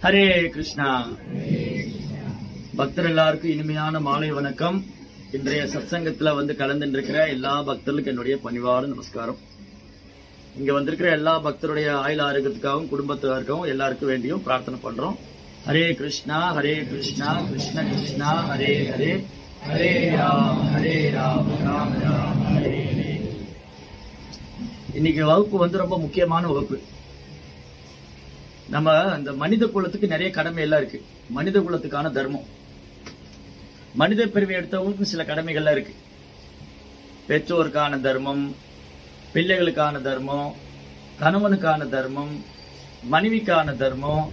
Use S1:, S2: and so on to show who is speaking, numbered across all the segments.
S1: ஹரே கிருஷ்ணா. பக்தர் எல்லாருக்கும் இனிமையான மாலை வணக்கம். இன்றைய சத்சங்கத்துல கலந்துட்டு இருக்கிற எல்லா பக்தர்களுக்கும் என்னுடைய பணிவான நமஸ்காரம். இங்க வந்திருக்கிற எல்லா பக்தருடைய ஆயுள் ஆரோக்கியத்துக்காகவும் குடும்பத்துக்காகவும் எல்லாருக்கும் வேண்டியும் பிரார்த்தனை பண்றோம். ஹரே கிருஷ்ணா ஹரே கிருஷ்ணா கிருஷ்ண கிருஷ்ணா ஹரே ஹரே ஹரே ராம் ராம ராம் ஹரே ஹரே. இன்னைக்கு வகுப்பு ரொம்ப முக்கியமான வகுப்பு. நம்ம இந்த மனித குலத்துக்கு நிறைய கடமை எல்லாம் இருக்கு. மனித குலத்துக்கான தர்மம், மனித பிரிவை எடுத்தவங்களுக்கு சில கடமைகள்லாம் இருக்கு. பெற்றோருக்கான தர்மம், பிள்ளைகளுக்கான தர்மம், கணவனுக்கான தர்மம், மனைவிக்கான தர்மம்,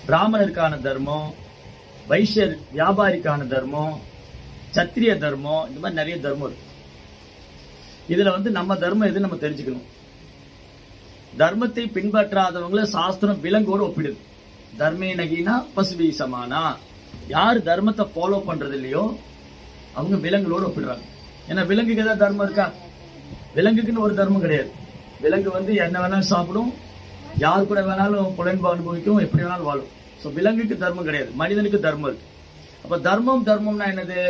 S1: பிராமணருக்கான தர்மம், வைஷ்யர் வியாபாரிக்கான தர்மம், சத்திரிய தர்மம், இந்த மாதிரி நிறைய தர்மம் இருக்கு. இதுல நம்ம தர்மம் எது நம்ம தெரிஞ்சுக்கணும். தர்மத்தை பின்பற்றாதவங்களை சாஸ்திரம் விலங்கோடு ஒப்பிடுது. தர்மே நகினா பசுபி சமானா. யார் தர்மத்தை ஃபாலோ பண்றது இல்லையோ அவங்க விலங்குகளோடு ஒப்பிடுறாங்க. ஏன்னா விலங்குக்கு ஏதாவது தர்மம் இருக்கா? விலங்குக்குன்னு ஒரு தர்மம் கிடையாது. விலங்கு என்ன வேணாலும் சாப்பிடும், யார் கூட வேணாலும் புலன்பு அனுபவிக்கும், எப்படி வேணாலும் வாழும். சோ விலங்குக்கு தர்மம் கிடையாது, மனிதனுக்கு தர்மம் இருக்கு. அப்ப தர்மம்னா என்னது?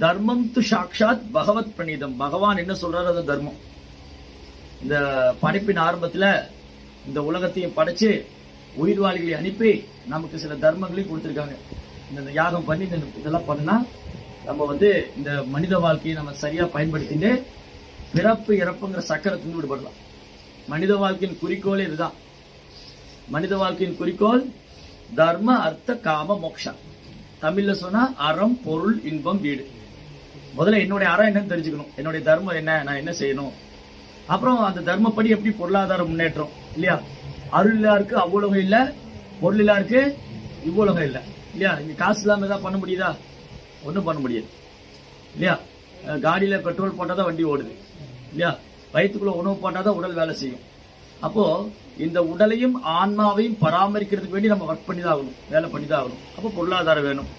S1: தர்மம் து சாக்ஷாத் பகவத் பிரணீதம். பகவான் என்ன சொல்றாரு அது தர்மம். இந்த படைப்பின் ஆரம்பத்துல இந்த உலகத்தையும் படைச்சு உயிர்வாளிகளை அனுப்பி நமக்கு சில தர்மங்களையும் கொடுத்திருக்காங்க. இந்த யாகம் பண்ணி இதெல்லாம் பண்ணா நம்ம இந்த மனித வாழ்க்கையை நம்ம சரியா பயன்படுத்திட்டு பிறப்பு இறப்புங்கிற சக்கரத்திலிருந்து விடுபடலாம். மனித வாழ்க்கையின் குறிக்கோள் இதுதான். மனித வாழ்க்கையின் குறிக்கோள் தர்ம அர்த்த காம மோக்ஷா. தமிழ்ல சொன்னா அறம் பொருள் இன்பம் வீடு. முதல்ல என்னுடைய அறம் என்னன்னு தெரிஞ்சுக்கணும். என்னுடைய தர்மம் என்ன, நான் என்ன செய்யணும். அப்புறம் அந்த தர்மப்படி எப்படி பொருளாதார முன்னேற்றம் இல்லையா? அருள் இல்லாருக்கு அவ்வுலகம் இல்ல, பொருள் இல்லாருக்கு இவ்வுலகம் இல்ல இல்லையா? இங்க காசு இல்லாம ஏதாவது பண்ண முடியுதா? ஒன்றும் பண்ண முடியாது இல்லையா? காடியில பெட்ரோல் போட்டாதான் வண்டி ஓடுது இல்லையா? வயிற்றுக்குள்ள உணவு போட்டாதான் உடல் வேலை செய்யும். அப்போ இந்த உடலையும் ஆன்மாவையும் பராமரிக்கிறதுக்கு வேண்டி நம்ம ஒர்க் பண்ணி தான் ஆகணும், வேலை பண்ணி தான் ஆகணும். அப்போ பொருளாதாரம் வேணும்.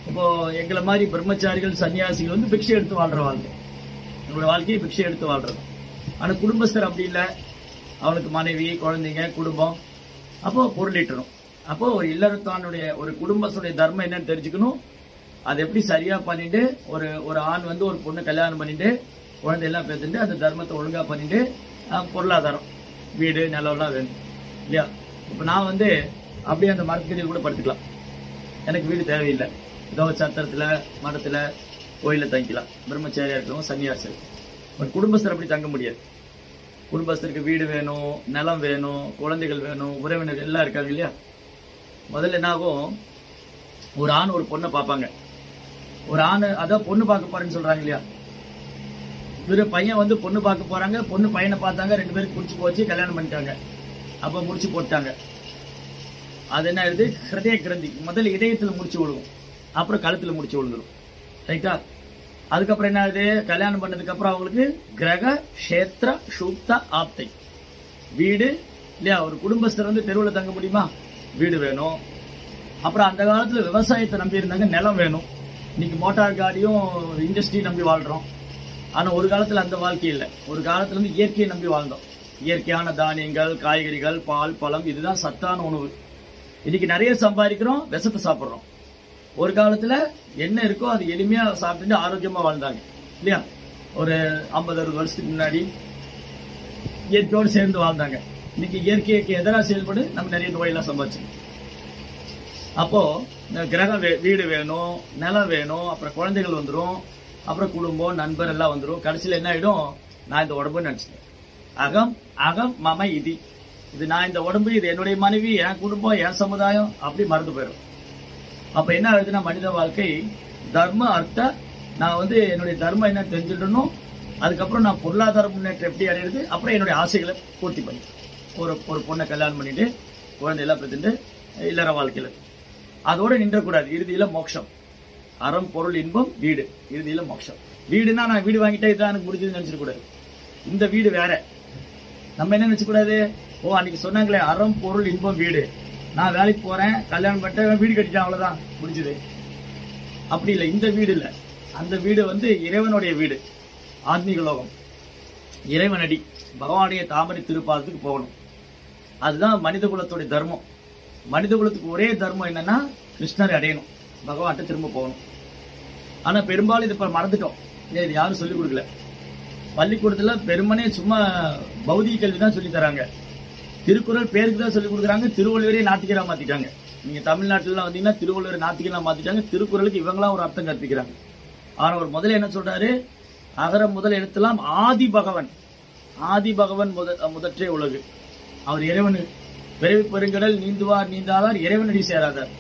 S1: இப்போ எங்களை மாதிரி பிரம்மச்சாரிகள் சன்னியாசிகள் பிக்ஷை எடுத்து வாழ்ற வாழ்க்கை, என்னோட வாழ்க்கையை பிக்ஷை எடுத்து வாழ்றது. ஆனா குடும்பஸ்தர் அப்படி இல்லை. அவனுக்கு மனைவி, குழந்தைங்க, குடும்பம். அப்போ பொருளீட்டணும். அப்போ ஒரு இல்லறத்தானுடைய ஒரு குடும்பத்துடைய தர்மம் என்னன்னு தெரிஞ்சுக்கணும். அதை எப்படி சரியா பண்ணிட்டு ஒரு ஆண் ஒரு பொண்ணு கல்யாணம் பண்ணிட்டு குழந்தை எல்லாம் பேத்துட்டு அந்த தர்மத்தை ஒழுங்கா பண்ணிட்டு பொருளாதாரம், வீடு, நிலம் எல்லாம் வேணும் இல்லையா? இப்ப நான் அப்படியே அந்த மரத்துக்கடியில் கூட படுத்துக்கலாம். எனக்கு வீடு தேவையில்லை. ஏதோ சத்திரத்துல, மரத்துல, கோயில தங்கிக்கலாம். பிரம்மச்சாரியா இருக்கணும், சன்னியாசி. பட் குடும்பஸ்தர் அப்படி தங்க முடியாது. குடும்பஸ்தருக்கு வீடு வேணும், நிலம் வேணும், குழந்தைகள் வேணும், உறவினர்கள் எல்லாம் இருக்காங்க இல்லையா? முதல்ல என்ன ஆகும், ஒரு ஆண் ஒரு பொண்ணை பார்ப்பாங்க. ஒரு ஆண் அதான் பொண்ணு பார்க்க போறேன்னு சொல்றாங்க இல்லையா? இவரு பையன் பொண்ணு பார்க்க போறாங்க, பொண்ணு பையனை பார்த்தாங்க, ரெண்டு பேருக்கு முடிச்சு போச்சு, கல்யாணம் பண்ணிட்டாங்க. அப்ப முடிச்சு போட்டாங்க. அது என்ன ஆயிடுது? ஹிருதய கிரந்தி முதல்ல இதயத்துல முடிச்சு விழுகும், அப்புறம் கழுத்துல முடிச்சு விழுந்துடும். ரைட்டா? அதுக்கப்புறம் என்ன ஆகுது? கல்யாணம் பண்ணதுக்கு அப்புறம் அவங்களுக்கு கிரக கஷேத்திர சூக்த ஆப்தை, வீடு இல்லையா? ஒரு குடும்பஸ்தர் தெருவில் தங்க முடியுமா? வீடு வேணும். அப்புறம் அந்த காலத்துல விவசாயத்தை நம்பி இருந்தாங்க, நிலம் வேணும். இன்னைக்கு மோட்டார் காடியும் இண்டஸ்ட்ரி நம்பி வாழ்றோம். ஆனா ஒரு காலத்துல அந்த வாழ்க்கை இல்லை. ஒரு காலத்துல இயற்கையை நம்பி வாழ்ந்தோம். இயற்கையான தானியங்கள், காய்கறிகள், பால், பழம், இதுதான் சத்தான உணவு. இன்னைக்கு நிறைய சம்பாதிக்கிறோம், விஷத்தை சாப்பிடுறோம். ஒரு காலத்துல என்ன இருக்கோ அது எளிமையா சாப்பிட்டு ஆரோக்கியமா வாழ்ந்தாங்க இல்லையா? ஒரு 50-60 வருஷத்துக்கு முன்னாடி இயற்கையோடு சேர்ந்து வாழ்ந்தாங்க. இன்னைக்கு இயற்கைக்கு எதிராக செயல்படு நம்ம நிறைய நோயெல்லாம் சம்பாதிச்சு. அப்போ கிரக வீடு வேணும், நிலம் வேணும், அப்புறம் குழந்தைகள் வந்துடும், அப்புறம் குடும்பம், நண்பர் எல்லாம் வந்துடும். கடைசியில் என்ன ஆயிடும்? நான் இந்த உடம்புன்னு நினைச்சிட்டேன். அகம் மம இது நான் இந்த உடம்பு, இது என்னுடைய மனைவி, என் குடும்பம், என் சமுதாயம், அப்படி மறந்து போயிடும். அப்ப என்ன ஆகுதுன்னா மனித வாழ்க்கை தர்ம அர்த்த, நான் என்னுடைய தர்மம் என்ன தெரிஞ்சுட்டணும். அதுக்கப்புறம் நான் பொருளாதார முன்னேற்றம் எப்படி அடையிறது, அப்புறம் என்னுடைய ஆசைகளை பூர்த்தி பண்ணி ஒரு பொண்ணை கல்யாணம் பண்ணிட்டு குழந்தையெல்லாம் பெற்றுட்டு இல்லற வாழ்க்கையில அதோட நின்றக்கூடாது. இறுதியில மோட்சம், அறம் பொருள் இன்பம் வீடு, இறுதியில மோட்சம். வீடுனா நான் வீடு வாங்கிட்டே இதான் எனக்கு முடிஞ்சதுன்னு நினைச்சிடக்கூடாது. இந்த வீடு வேற. நம்ம என்ன நினைச்சக்கூடாது? ஓ அன்னைக்கு சொன்னாங்களே அறம் பொருள் இன்பம் வீடு, நான் வேலைக்கு போறேன், கல்யாணம் பண்ணிட்டேன், வீடு கட்டிட்டேன், அவ்வளவுதான் முடிஞ்சது. அப்படி இல்லை. இந்த வீடு இல்லை. அந்த வீடு இறைவனுடைய வீடு, ஆத்மீக லோகம், இறைவனடி, பகவானுடைய தாமரை திருப்பாதத்துக்கு போகணும். அதுதான் மனித குலத்துடைய தர்மம். மனித குலத்துக்கு ஒரே தர்மம் என்னன்னா கிருஷ்ணரை அடையணும், பகவான்கிட்ட திரும்ப போகணும். ஆனா பெரும்பாலும் இதை மறந்துட்டோம். இது யாரும் சொல்லிக் கொடுக்கல. பள்ளிக்கூடத்துல பெருமனே சும்மா பௌதிக கல்வி தான் சொல்லி தராங்க. திருக்குறள் பேருக்கு தான் சொல்லிக் கொடுக்குறாங்க. திருவள்ளுவரே நாத்திகரா மாத்திட்டாங்க. நீங்க தமிழ்நாட்டுல வந்தீங்கன்னா திருவள்ளுவர் நாத்திகரா மாத்திட்டாங்க. திருக்குறளுக்கு இவங்களாம் ஒரு அர்த்தம் கற்பிக்கிறாங்க. ஆனா ஒரு முதல்ல என்ன சொல்றாரு, அகர முதல் எழுத்தெல்லாம் ஆதி பகவன், ஆதி பகவன் முதற்றே உலகு. அவர் இறைவன், பிறவி பெருங்கடல் நீந்துவார் நீந்தாதார் இறைவனடி சேராதார்.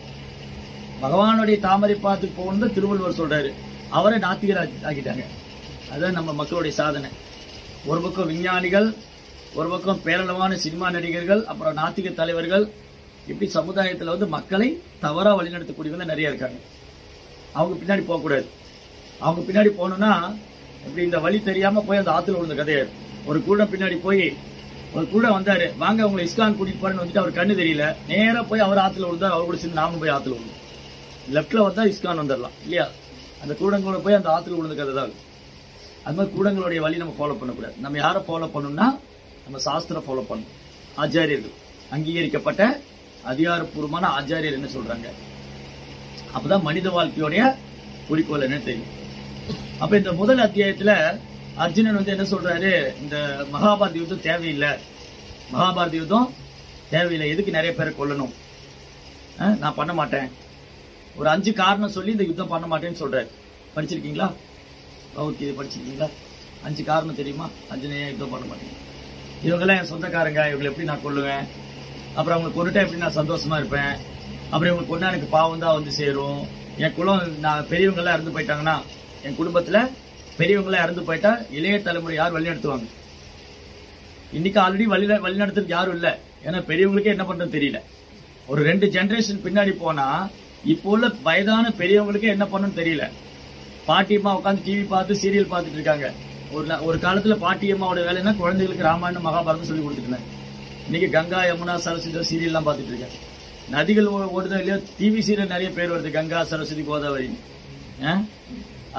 S1: பகவானுடைய தாமரை பார்த்து போகணும் திருவள்ளுவர் சொல்றாரு. அவரை நாத்திகர் ஆக்கிட்டாங்க. அதுதான் நம்ம மக்களுடைய சாதனை. ஒரு பக்கம் விஞ்ஞானிகள், ஒரு பக்கம் பேரளவான சினிமா நடிகர்கள், அப்புறம் நாத்திக தலைவர்கள், இப்படி சமுதாயத்துல வந்து மக்களை தவறா வழிநடத்தக்கூடியவங்க நிறைய இருக்காங்க. அவங்க பின்னாடி போகக்கூடாது. அவங்க பின்னாடி போகணும்னா இப்படி இந்த வழி தெரியாம போய் அந்த ஆத்துல விழுந்த கதையாரு. ஒரு கூட பின்னாடி போய் ஒரு கூட வந்தாரு, வாங்க உங்களை இஸ்கான் கூட்டிட்டு போறேன்னு வந்துட்டு அவர் கண்ணு தெரியல, நேரா போய் அவர் ஆத்துல விழுந்தார். அவர் கூட சேர்ந்து நாமும் போய் ஆத்துல விழுந்தோம். லெப்ட்ல வந்தா இஸ்கான் வந்துடலாம் இல்லையா? அந்த கூடங்களோட போய் அந்த ஆத்துல விழுந்த கதை தான். அது மாதிரி கூடங்களுடைய வழி நம்ம ஃபாலோ பண்ணக்கூடாது. நம்ம யாரை ஃபாலோ பண்ணணும்னா நம்ம சாஸ்திரம் ஃபாலோ பண்ணணும். ஆச்சாரியர்கள், அங்கீகரிக்கப்பட்ட அதிகாரப்பூர்வமான ஆச்சாரியர் என்ன சொல்றாங்க, அப்பதான் மனித வாழ்க்கையோடைய குறிக்கோள் என்ன தெரியும். அப்ப இந்த முதல் அத்தியாயத்துல அர்ஜுனன் வந்து என்ன சொல்றாரு, இந்த மகாபாரத யுத்தம் தேவையில்லை, மகாபாரத யுத்தம் தேவையில்லை, எதுக்கு நிறைய பேரை கொல்லணும், நான் பண்ண மாட்டேன், ஒரு 5 காரணம் சொல்லி இந்த யுத்தம் பண்ண மாட்டேன்னு சொல்றாரு. படிச்சிருக்கீங்களா? பகவத்கீதை படிச்சிருக்கீங்களா? 5 காரணம் தெரியுமா அர்ஜுனன் யுத்தம் பண்ண மாட்டேங்க? இவங்கெல்லாம் என் சொந்தக்காரங்க, இவங்களை எப்படி நான் கொல்லுவேன், அப்புறம் அவங்களை கொண்டுட்டா எப்படி நான் சந்தோஷமா இருப்பேன், அப்புறம் இவங்க கொண்டா எனக்கு பாவம் தான் வந்து சேரும், என் குலம் நான் பெரியவங்க எல்லாம் இறந்து போயிட்டாங்கன்னா, என் குடும்பத்துல பெரியவங்க எல்லாம் இறந்து போயிட்டா இளைய தலைமுறை யார் வழி நடத்துவாங்க? இன்னைக்கு ஆல்ரெடி வழி நடத்துறதுக்கு யாரும் இல்ல. ஏன்னா பெரியவங்களுக்கே என்ன பண்றது தெரியல. ஒரு 2 ஜெனரேஷன் பின்னாடி போனா இப்போ உள்ள வயதான பெரியவங்களுக்கே என்ன பண்ணணும்னு தெரியல. பாட்டியம்மா உட்காந்து டிவி பார்த்து சீரியல் பார்த்துட்டு இருக்காங்க. ஒரு காலத்துல பாட்டியம்மாவோட வேலைன்னா குழந்தைகளுக்கு ராமாயணம் மகாபாரதம் சொல்லி கொடுத்துட்டு இருந்தாங்க. இன்னைக்கு கங்கா யமுனா சரஸ்வதி சீரியல் எல்லாம் பார்த்துட்டு இருக்காங்க. நதிகள் ஓடுதோ இல்லையோ டிவி சீரியல் நிறைய பேர் வருது, கங்கா சரஸ்வதி கோதாவரி.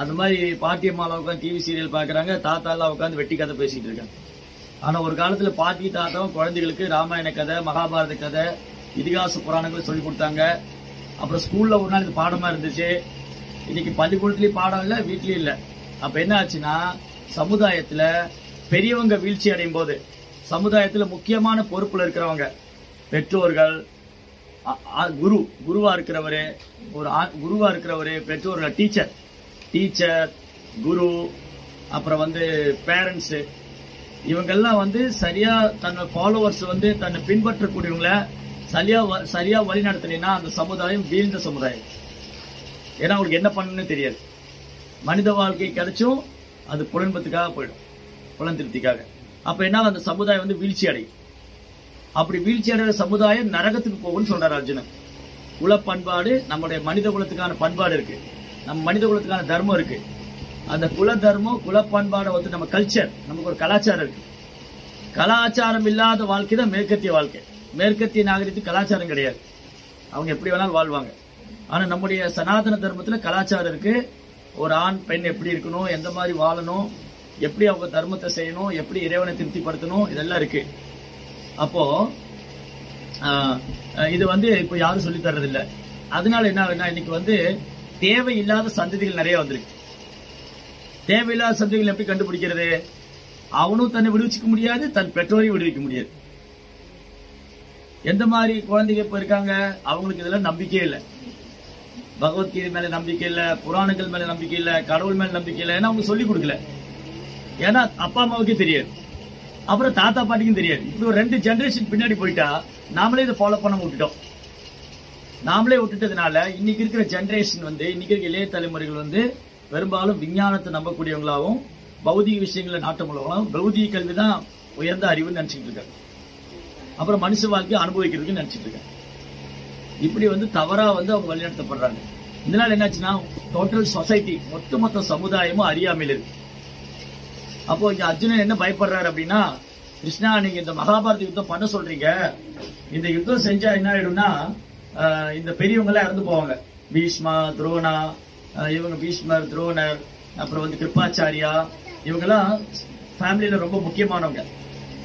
S1: அது மாதிரி பாட்டியம்மாலாம் உட்காந்து டிவி சீரியல் பாக்குறாங்க, தாத்தா எல்லாம் உட்காந்து வெட்டி கதை பேசிட்டு இருக்காங்க. ஆனா ஒரு காலத்துல பாட்டி தாத்தாவும் குழந்தைகளுக்கு ராமாயண கதை, மகாபாரத கதை, இதிகாச புராணங்கள் சொல்லி கொடுத்தாங்க. அப்புறம் ஸ்கூல்ல ஒரு நாள் இது பாடமா இருந்துச்சு. இன்னைக்கு பள்ளிக்கூடத்துலயும் பாடம் இல்ல, வீட்லயும் இல்ல. அப்ப என்ன ஆச்சுன்னா, சமுதாயத்துல பெரியவங்க வீழ்ச்சி அடையும் போது, சமுதாயத்துல முக்கியமான பொறுப்புல இருக்கிறவங்க, பெற்றோர்கள், குருவா இருக்கிறவரு, பெற்றோர்கள், டீச்சர், குரு, அப்புறம் வந்து பேரண்ட்ஸ், இவங்கெல்லாம் வந்து சரியா தன்னோட ஃபாலோவர்ஸ் வந்து தன்னை பின்பற்றக்கூடியவங்கள சரியா வழி நடத்தினா அந்த சமுதாயம் வீழ்ந்த சமுதாயம். ஏன்னா அவங்களுக்கு என்ன பண்ணணும்னு தெரியாது. மனித வாழ்க்கை கிடைச்சும் அது புலன்பத்துக்காக போயிடும், புலன் திருப்திக்காக. அப்ப என்ன, அந்த சமுதாயம் வந்து வீழ்ச்சி அடையும். அப்படி வீழ்ச்சி அடைகிற சமுதாயம் நரகத்துக்கு போகும்னு சொல்றாரு அர்ஜுனன். குல பண்பாடு, நம்முடைய மனித குலத்துக்கான பண்பாடு இருக்கு, நம்ம மனித குலத்துக்கான தர்மம் இருக்கு. அந்த குல தர்மம், குல பண்பாடை வந்து நம்ம கல்ச்சர், நமக்கு ஒரு கலாச்சாரம் இருக்கு. கலாச்சாரம் இல்லாத வாழ்க்கை தான் மேற்கத்திய வாழ்க்கை. மேற்கத்திய நாகரிகத்துக்கு கலாச்சாரம் கிடையாது, அவங்க எப்படி வேணாலும் வாழ்வாங்க. ஆனா நம்முடைய சனாதன தர்மத்துல கலாச்சாரம் இருக்கு. ஒரு ஆண் பெண் எப்படி இருக்கணும், எந்த மாதிரி வாழணும், எப்படி அவங்க தர்மத்தை செய்யணும், எப்படி இறைவனை திருப்திப்படுத்தணும், இதெல்லாம் இருக்கு. அப்போ இது வந்து இப்ப யாரும் சொல்லி தர்றது இல்ல. அதனால என்ன ஆகுதுன்னா, இன்னைக்கு வந்து தேவையில்லாத சந்ததிகள் நிறைய வந்திருக்கு. தேவையில்லாத சந்ததிகள் எப்படி கண்டுபிடிக்கிறது? அவனும் தன்னை விடுவிச்சுக்க முடியாது, தன் பெற்றோரையும் விடுவிக்க முடியாது. எந்த மாதிரி குழந்தைங்க இப்ப இருக்காங்க, அவங்களுக்கு இதெல்லாம் நம்பிக்கையே இல்லை. பகவத்கீதை மேல நம்பிக்கை இல்ல, புராணங்கள் மேல நம்பிக்கை இல்ல, கடவுள் மேல நம்பிக்கை இல்லை. ஏன்னா அவங்க சொல்லிக் கொடுக்கல. ஏன்னா அப்பா அம்மாவுக்கே தெரியாது, அப்புறம் தாத்தா பாட்டிக்கும் தெரியாது. இப்படி ஒரு 2 ஜெனரேஷன் பின்னாடி போயிட்டா நாமளே இதை ஃபாலோ பண்ண விட்டுட்டோம். நாமளே விட்டுட்டதுனால இன்னைக்கு இருக்கிற ஜெனரேஷன் வந்து, இன்னைக்கு இருக்கிற இளைய தலைமுறைகள் வந்து பெரும்பாலும் விஞ்ஞானத்தை நம்பக்கூடியவங்களாகவும் பௌதிக விஷயங்களை நாட்டமுள்ளவங்களாகவும் பௌதிக கல்வி தான் உயர்ந்த அறிவுன்னு நினைச்சிட்டு இருக்காங்க. அப்புறம் மனுஷ வாழ்க்கையை அனுபவிக்கிறதுக்கு நினைச்சிட்டு இருக்காங்க. இப்படி வந்து தவறா வந்து அவங்க வழிநடத்தப்படுறாங்க. இதனால என்னாச்சுன்னா, டோட்டல் சொசைட்டி, மொத்த சமுதாயமும் அறியாமையில் இருக்கு. அப்போ இங்க அர்ஜுனன் என்ன பயப்படுறாரு அப்படின்னா, கிருஷ்ணா நீங்க இந்த மகாபாரத யுத்தம் பண்ண சொல்றீங்க, இந்த யுத்தம் செஞ்சா என்ன ஆயிடும்னா, இந்த பெரியவங்க எல்லாம் இறந்து போவாங்க. பீஷ்மா, துரோணா, இவங்க பீஷ்மர், துரோணர், அப்புறம் வந்து கிருப்பாச்சாரியா, இவங்கெல்லாம் ஃபேமிலியில ரொம்ப முக்கியமானவங்க.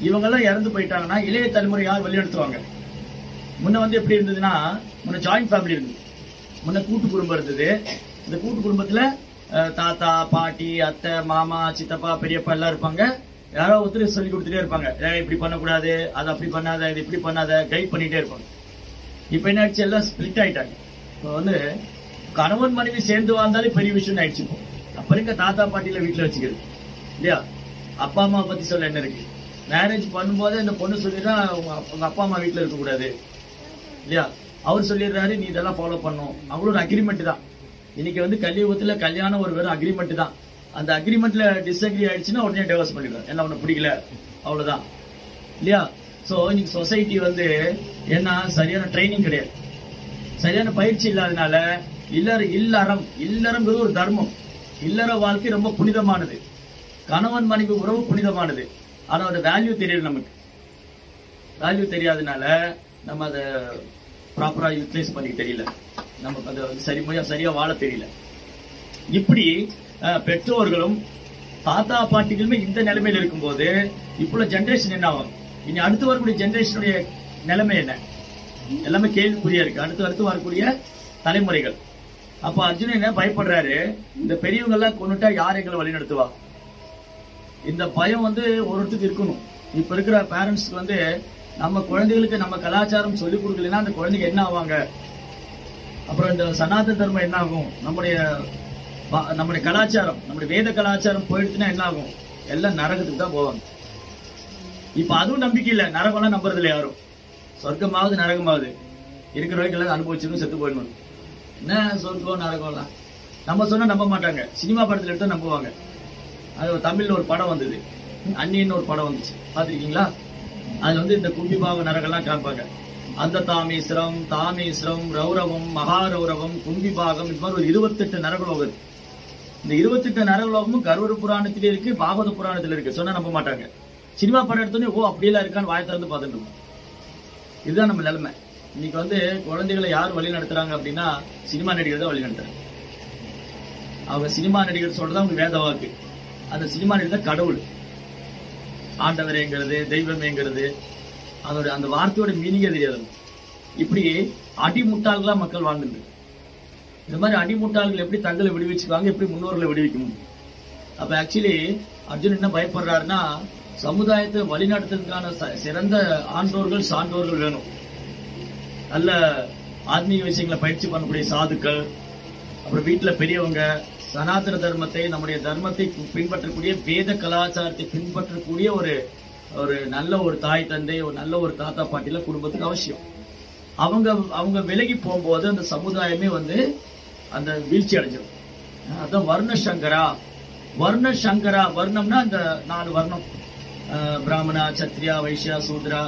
S1: இவங்கெல்லாம் இறந்து போயிட்டாங்கன்னா இளைய தலைமுறை யார் வழிநடத்துவாங்க? முன்ன வந்து எப்படி இருந்ததுன்னா, முன்ன ஜாயிண்ட் ஃபேமிலி இருந்தது, முன்ன கூட்டு குடும்பம் இருந்தது. இந்த கூட்டு குடும்பத்துல தாத்தா, பாட்டி, அத்தை, மாமா, சித்தப்பா, பெரியப்பா எல்லாம் இருப்பாங்க. யாரோ ஒருத்தர் சொல்லி கொடுத்துட்டே இருப்பாங்க, இப்படி பண்ணக்கூடாது, அதை அப்படி பண்ணாத, இது இப்படி பண்ணாத, கைட் பண்ணிட்டே இருப்பாங்க. இப்ப என்ன ஆயிடுச்சு, எல்லாம் ஸ்பிளிட் ஆயிட்டாங்க. இப்போ வந்து கணவன் மனைவி சேர்ந்து வாழ்ந்தாலே பெரிய விஷயம் ஆயிடுச்சு. இப்போ அப்ப இருக்க தாத்தா பாட்டியில வீட்டுல வச்சுக்கிறது இல்லையா? அப்பா அம்மா பத்தி சொல்ல என்ன இருக்கு? மேரேஜ் பண்ணும்போது இந்த பொண்ணு சொல்லிதான் உங்க அப்பா அம்மா வீட்டுல இருக்க கூடாது இல்லையா? அவர் சொல்லிடுறாரு, நீ இதெல்லாம் ஃபாலோ பண்ணும். அவங்களோட அக்ரிமெண்ட் தான். இன்னைக்கு வந்து கலியுகத்துல கல்யாணம் ஒரு வெறும் அக்ரிமெண்ட் தான். அந்த அக்ரிமெண்ட்ல டிஸ்அக்ரி ஆயிடுச்சுன்னா உடனே டிவோர்ஸ் பண்ணிடுவாங்க. என்ன ஒண்ணு பிடிக்கல, அவ்வளவுதான் இல்லையா? சோ இன்னைக்கு சொசைட்டி வந்து என்ன, சரியான ட்ரைனிங் கிடையாது, சரியான பயிற்சி இல்லாதனால இல்லறம்ங்கிறது ஒரு தர்மம். இல்லற வாழ்க்கை ரொம்ப புனிதமானது. கணவன் மனைவி உறவு புனிதமானது. ஆனா அதோட வேல்யூ தெரியல. நமக்கு வேல்யூ தெரியாதனால நம்ம அதை ப்ராப்பரா யூட்டிலைஸ் பண்ணி தெரியல. நமக்கு அதை சரியா வாழ தெரியல. இப்படி பெற்றோர்களும் தாத்தா பாட்டிகளுமே இந்த நிலைமையில இருக்கும்போது இப்போ ஜெனரேஷன் என்ன ஆகும்? இனி அடுத்து வரக்கூடிய ஜெனரேஷனுடைய நிலைமை என்ன? எல்லாமே கேள்விக்குறியா இருக்கு. அடுத்து வரக்கூடிய தலைமுறைகள். அப்ப அர்ஜுனன் என்ன பயப்படுறாரு, இந்த பெரியவங்க எல்லாம் கொண்டுட்டா யார் எங்களை வழி நடத்துவா? இந்த பயம் வந்து ஒருத்தருக்கு இருக்கணும். இப்ப இருக்கிற பேரண்ட்ஸ்க்கு வந்து நம்ம குழந்தைகளுக்கு நம்ம கலாச்சாரம் சொல்லிக் கொடுக்கலன்னா அந்த குழந்தைங்க என்ன ஆவாங்க? அப்புறம் இந்த சனாதன தர்மம் என்ன ஆகும்? நம்முடைய கலாச்சாரம், நம்முடைய வேத கலாச்சாரம் போயிடுச்சுன்னா என்ன ஆகும்? எல்லாம் நரகத்துக்கு தான் போவாங்க. இப்ப அதுவும் நம்பிக்கை இல்ல. நரகம்லாம் நம்புறது இல்லை யாரும். சொர்க்கமாவது நரகமாவது இருக்கிற வரைக்கும் எல்லாம் அனுபவிச்சிடும், செத்து போயிடணும். என்ன சொர்க்கம் நரகம்லாம் நம்ம சொன்னா நம்ப மாட்டாங்க. சினிமா படத்துல எடுத்தா நம்புவாங்க. அது தமிழ்ல ஒரு படம் வந்தது, அந்நியன்னு ஒரு படம் வந்துச்சு, பாத்திருக்கீங்களா? அதுல வந்து இந்த கும்பிபாக நரகெல்லாம் காமிப்பாங்க. அந்த தாமீஸ்வரம், ரௌரவம், மகாரௌரவம், கும்பிபாகம், இது மாதிரி ஒரு 28 நரகலோகம் இருக்கு. இந்த 28 நரகலோகமும் கருவர புராணத்திலே இருக்கு, பாகவத புராணத்துல இருக்கு. சொன்னா நம்ப மாட்டாங்க. சினிமா படம் எடுத்தோன்னே ஓ அப்படியெல்லாம் இருக்கான்னு வாயை திறந்து பார்த்துட்டு இருக்கோம். இதுதான் நம்ம நிலைமை. இன்னைக்கு வந்து குழந்தைகளை யார் வழி நடத்துறாங்க அப்படின்னா சினிமா நடிகர் தான் வழி நடத்துறாங்க. அவங்க சினிமா நடிகர் சொல்றதா அவங்க வேத வாக்கு. அந்த சினிமா நடிகர் தான் கடவுள். ஆண்டவரேங்கிறது, தெய்வமேங்கிறது, அதோட அந்த வார்த்தையோட மீனிங்கே தெரியாது. இப்படி அடிமுட்டாள்களா மக்கள் வாழ்ந்துட்டு. இந்த மாதிரி அடிமுட்டாள்கள் எப்படி தங்களை விடுவிச்சுக்குவாங்க, எப்படி முன்னோர்களை விடுவிக்க முடியும்? அப்ப ஆக்சுவலி அர்ஜுன் என்ன பயப்படுறாருன்னா, சமுதாயத்தை வழிநடத்துறதுக்கான சிறந்த ஆண்டோர்கள், சான்றோர்கள் வேணும். நல்ல ஆத்மீக விஷயங்களை பயிற்சி பண்ணக்கூடிய சாதுக்கள், அப்புறம் வீட்டுல பெரியவங்க, சனாதன தர்மத்தை, நம்முடைய தர்மத்தை பின்பற்றக்கூடிய, வேத கலாச்சாரத்தை பின்பற்றக்கூடிய ஒரு நல்ல ஒரு தாய் தந்தை, ஒரு நல்ல ஒரு தாத்தா பாட்டில குடும்பத்துக்கு அவசியம். அவங்க விலகி போகும்போது அந்த சமுதாயமே வந்து அந்த வீழ்ச்சி அடைஞ்சிடும். அதான் வர்ணசங்கரா. வர்ணம்னா அந்த 4 வர்ணம், பிராமணா, சத்ரியா, வைஷ்யா, சூத்ரா,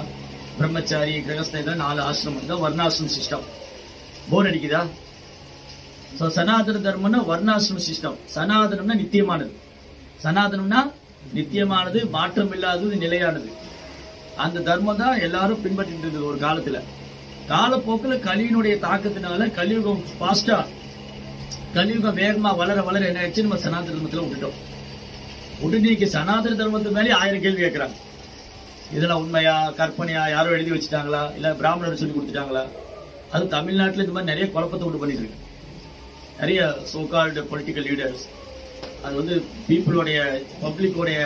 S1: பிரம்மச்சாரி, கிரகஸ்த, 4 ஆசிரமம். இதான் வர்ணாசிரம சிஸ்டம். போர் அடிக்குதா? சனாதன தர்மம்னா வர்ணாசிரம சிஸ்டம். சனாதனம்னா நித்தியமானது, மாற்றம் இல்லாதது, நிலையானது. அந்த தர்மம் தான் எல்லாரும் பின்பற்றிட்டு இருந்தது ஒரு காலத்துல. காலப்போக்கில் கலியினுடைய தாக்கத்தினால கலியுகம் வேகமா வளர என்ன ஆயிடுச்சு, நம்ம சனாதன தர்மத்துல விட்டுட்டோம். இன்னைக்கு சனாதன தர்மத்துக்கு மேலே 1000 கேள்வி கேட்கிறாங்க. இதெல்லாம் உண்மையா, கற்பனையா, யாரோ எழுதி வச்சுட்டாங்களா, இல்ல பிராமணர் சொல்லி கொடுத்துட்டாங்களா? அது தமிழ்நாட்டில் இந்த மாதிரி நிறைய குழப்பத்தை உண்டு பண்ணிட்டு இருக்கு. நிறைய சோகால்டு பொலிட்டிக்கல் லீடர்ஸ் அது வந்து பப்ளிக்கோடைய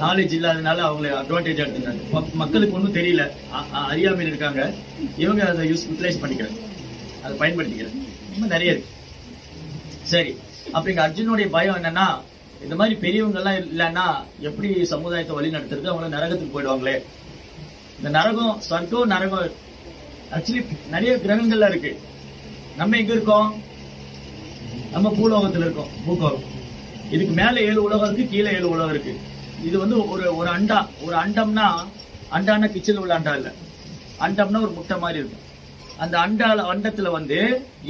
S1: நாலேஜ் இல்லாதனால அவங்களை அட்வான்டேஜ் எடுத்துக்கிறாங்க. மக்களுக்கு ஒன்றும் தெரியல, அறியாமையில் இருக்காங்க. இவங்க அதை யூட்டிலைஸ் பண்ணிக்கிறாங்க, அதை பயன்படுத்திக்கிறாங்க. இன்னும் நிறைய இருக்கு. சரி, அப்ப இங்க அர்ஜுனுடைய பயம் என்னன்னா, இந்த மாதிரி பெரியவங்க எல்லாம் இல்லைன்னா எப்படி சமுதாயத்தை வழி நடத்துறது? அவங்க நரகத்துக்கு போயிடுவாங்களே. இந்த நரகம், சொர்க்கம், நரகம் ஆக்சுவலி நிறைய கிரகங்கள்ல இருக்கு. நம்ம எங்க இருக்கோம்? நம்ம பூலோகத்துல இருக்கோம், பூகோளம். இதுக்கு மேல 7 உலகம் இருக்கு, கீழே 7 உலகம் இருக்கு. இது வந்து ஒரு அண்டம்னா, அண்டான கிச்சன் உள்ள அண்டா இல்ல, அண்டம்னா ஒரு முட்டை மாதிரி இருக்கும். அந்த அண்டத்துல வந்து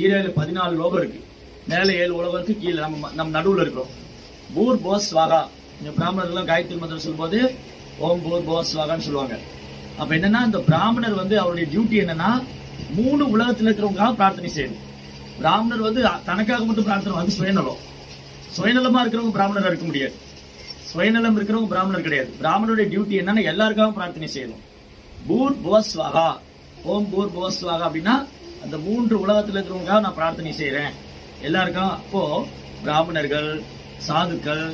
S1: 14 லோகம் இருக்கு. மேல 7 உலகம் இருக்கு, கீழே நம்ம நடுவுல இருக்கிறோம். பூர் போஸ் ஸ்வாகா. இந்த பிராமணர்கள் காயத்ரி மந்திரம் சொல்லும் போது ஓம் பூர் போஸ் ஸ்வாகான்னு சொல்லுவாங்க. அப்ப என்னன்னா, இந்த பிராமணர் வந்து அவருடைய டியூட்டி என்னன்னா 3 உலகத்துல இருக்கிறவங்க பிரார்த்தனை செய்யணும். பிராமணர் வந்து தனக்காக மட்டும் பிரார்த்தனை, வந்து சுயநலமா இருக்கிறவங்க பிராமணரா இருக்க முடியாது. சுயநலம் இருக்கிறவங்க பிராமணர் கிடையாது. பிராமணருடைய டியூட்டி என்னன்னா எல்லாருக்காகவும் பிரார்த்தனை செய்யணும். பூர் புவஸ்வாகா, ஓம் பூர் புவஸ்வாகா அப்படின்னா அந்த 3 உலகத்துல இருக்கிறவங்க நான் பிரார்த்தனை செய்யறேன் எல்லாருக்கும். அப்போ பிராமணர்கள், சாதுக்கள்,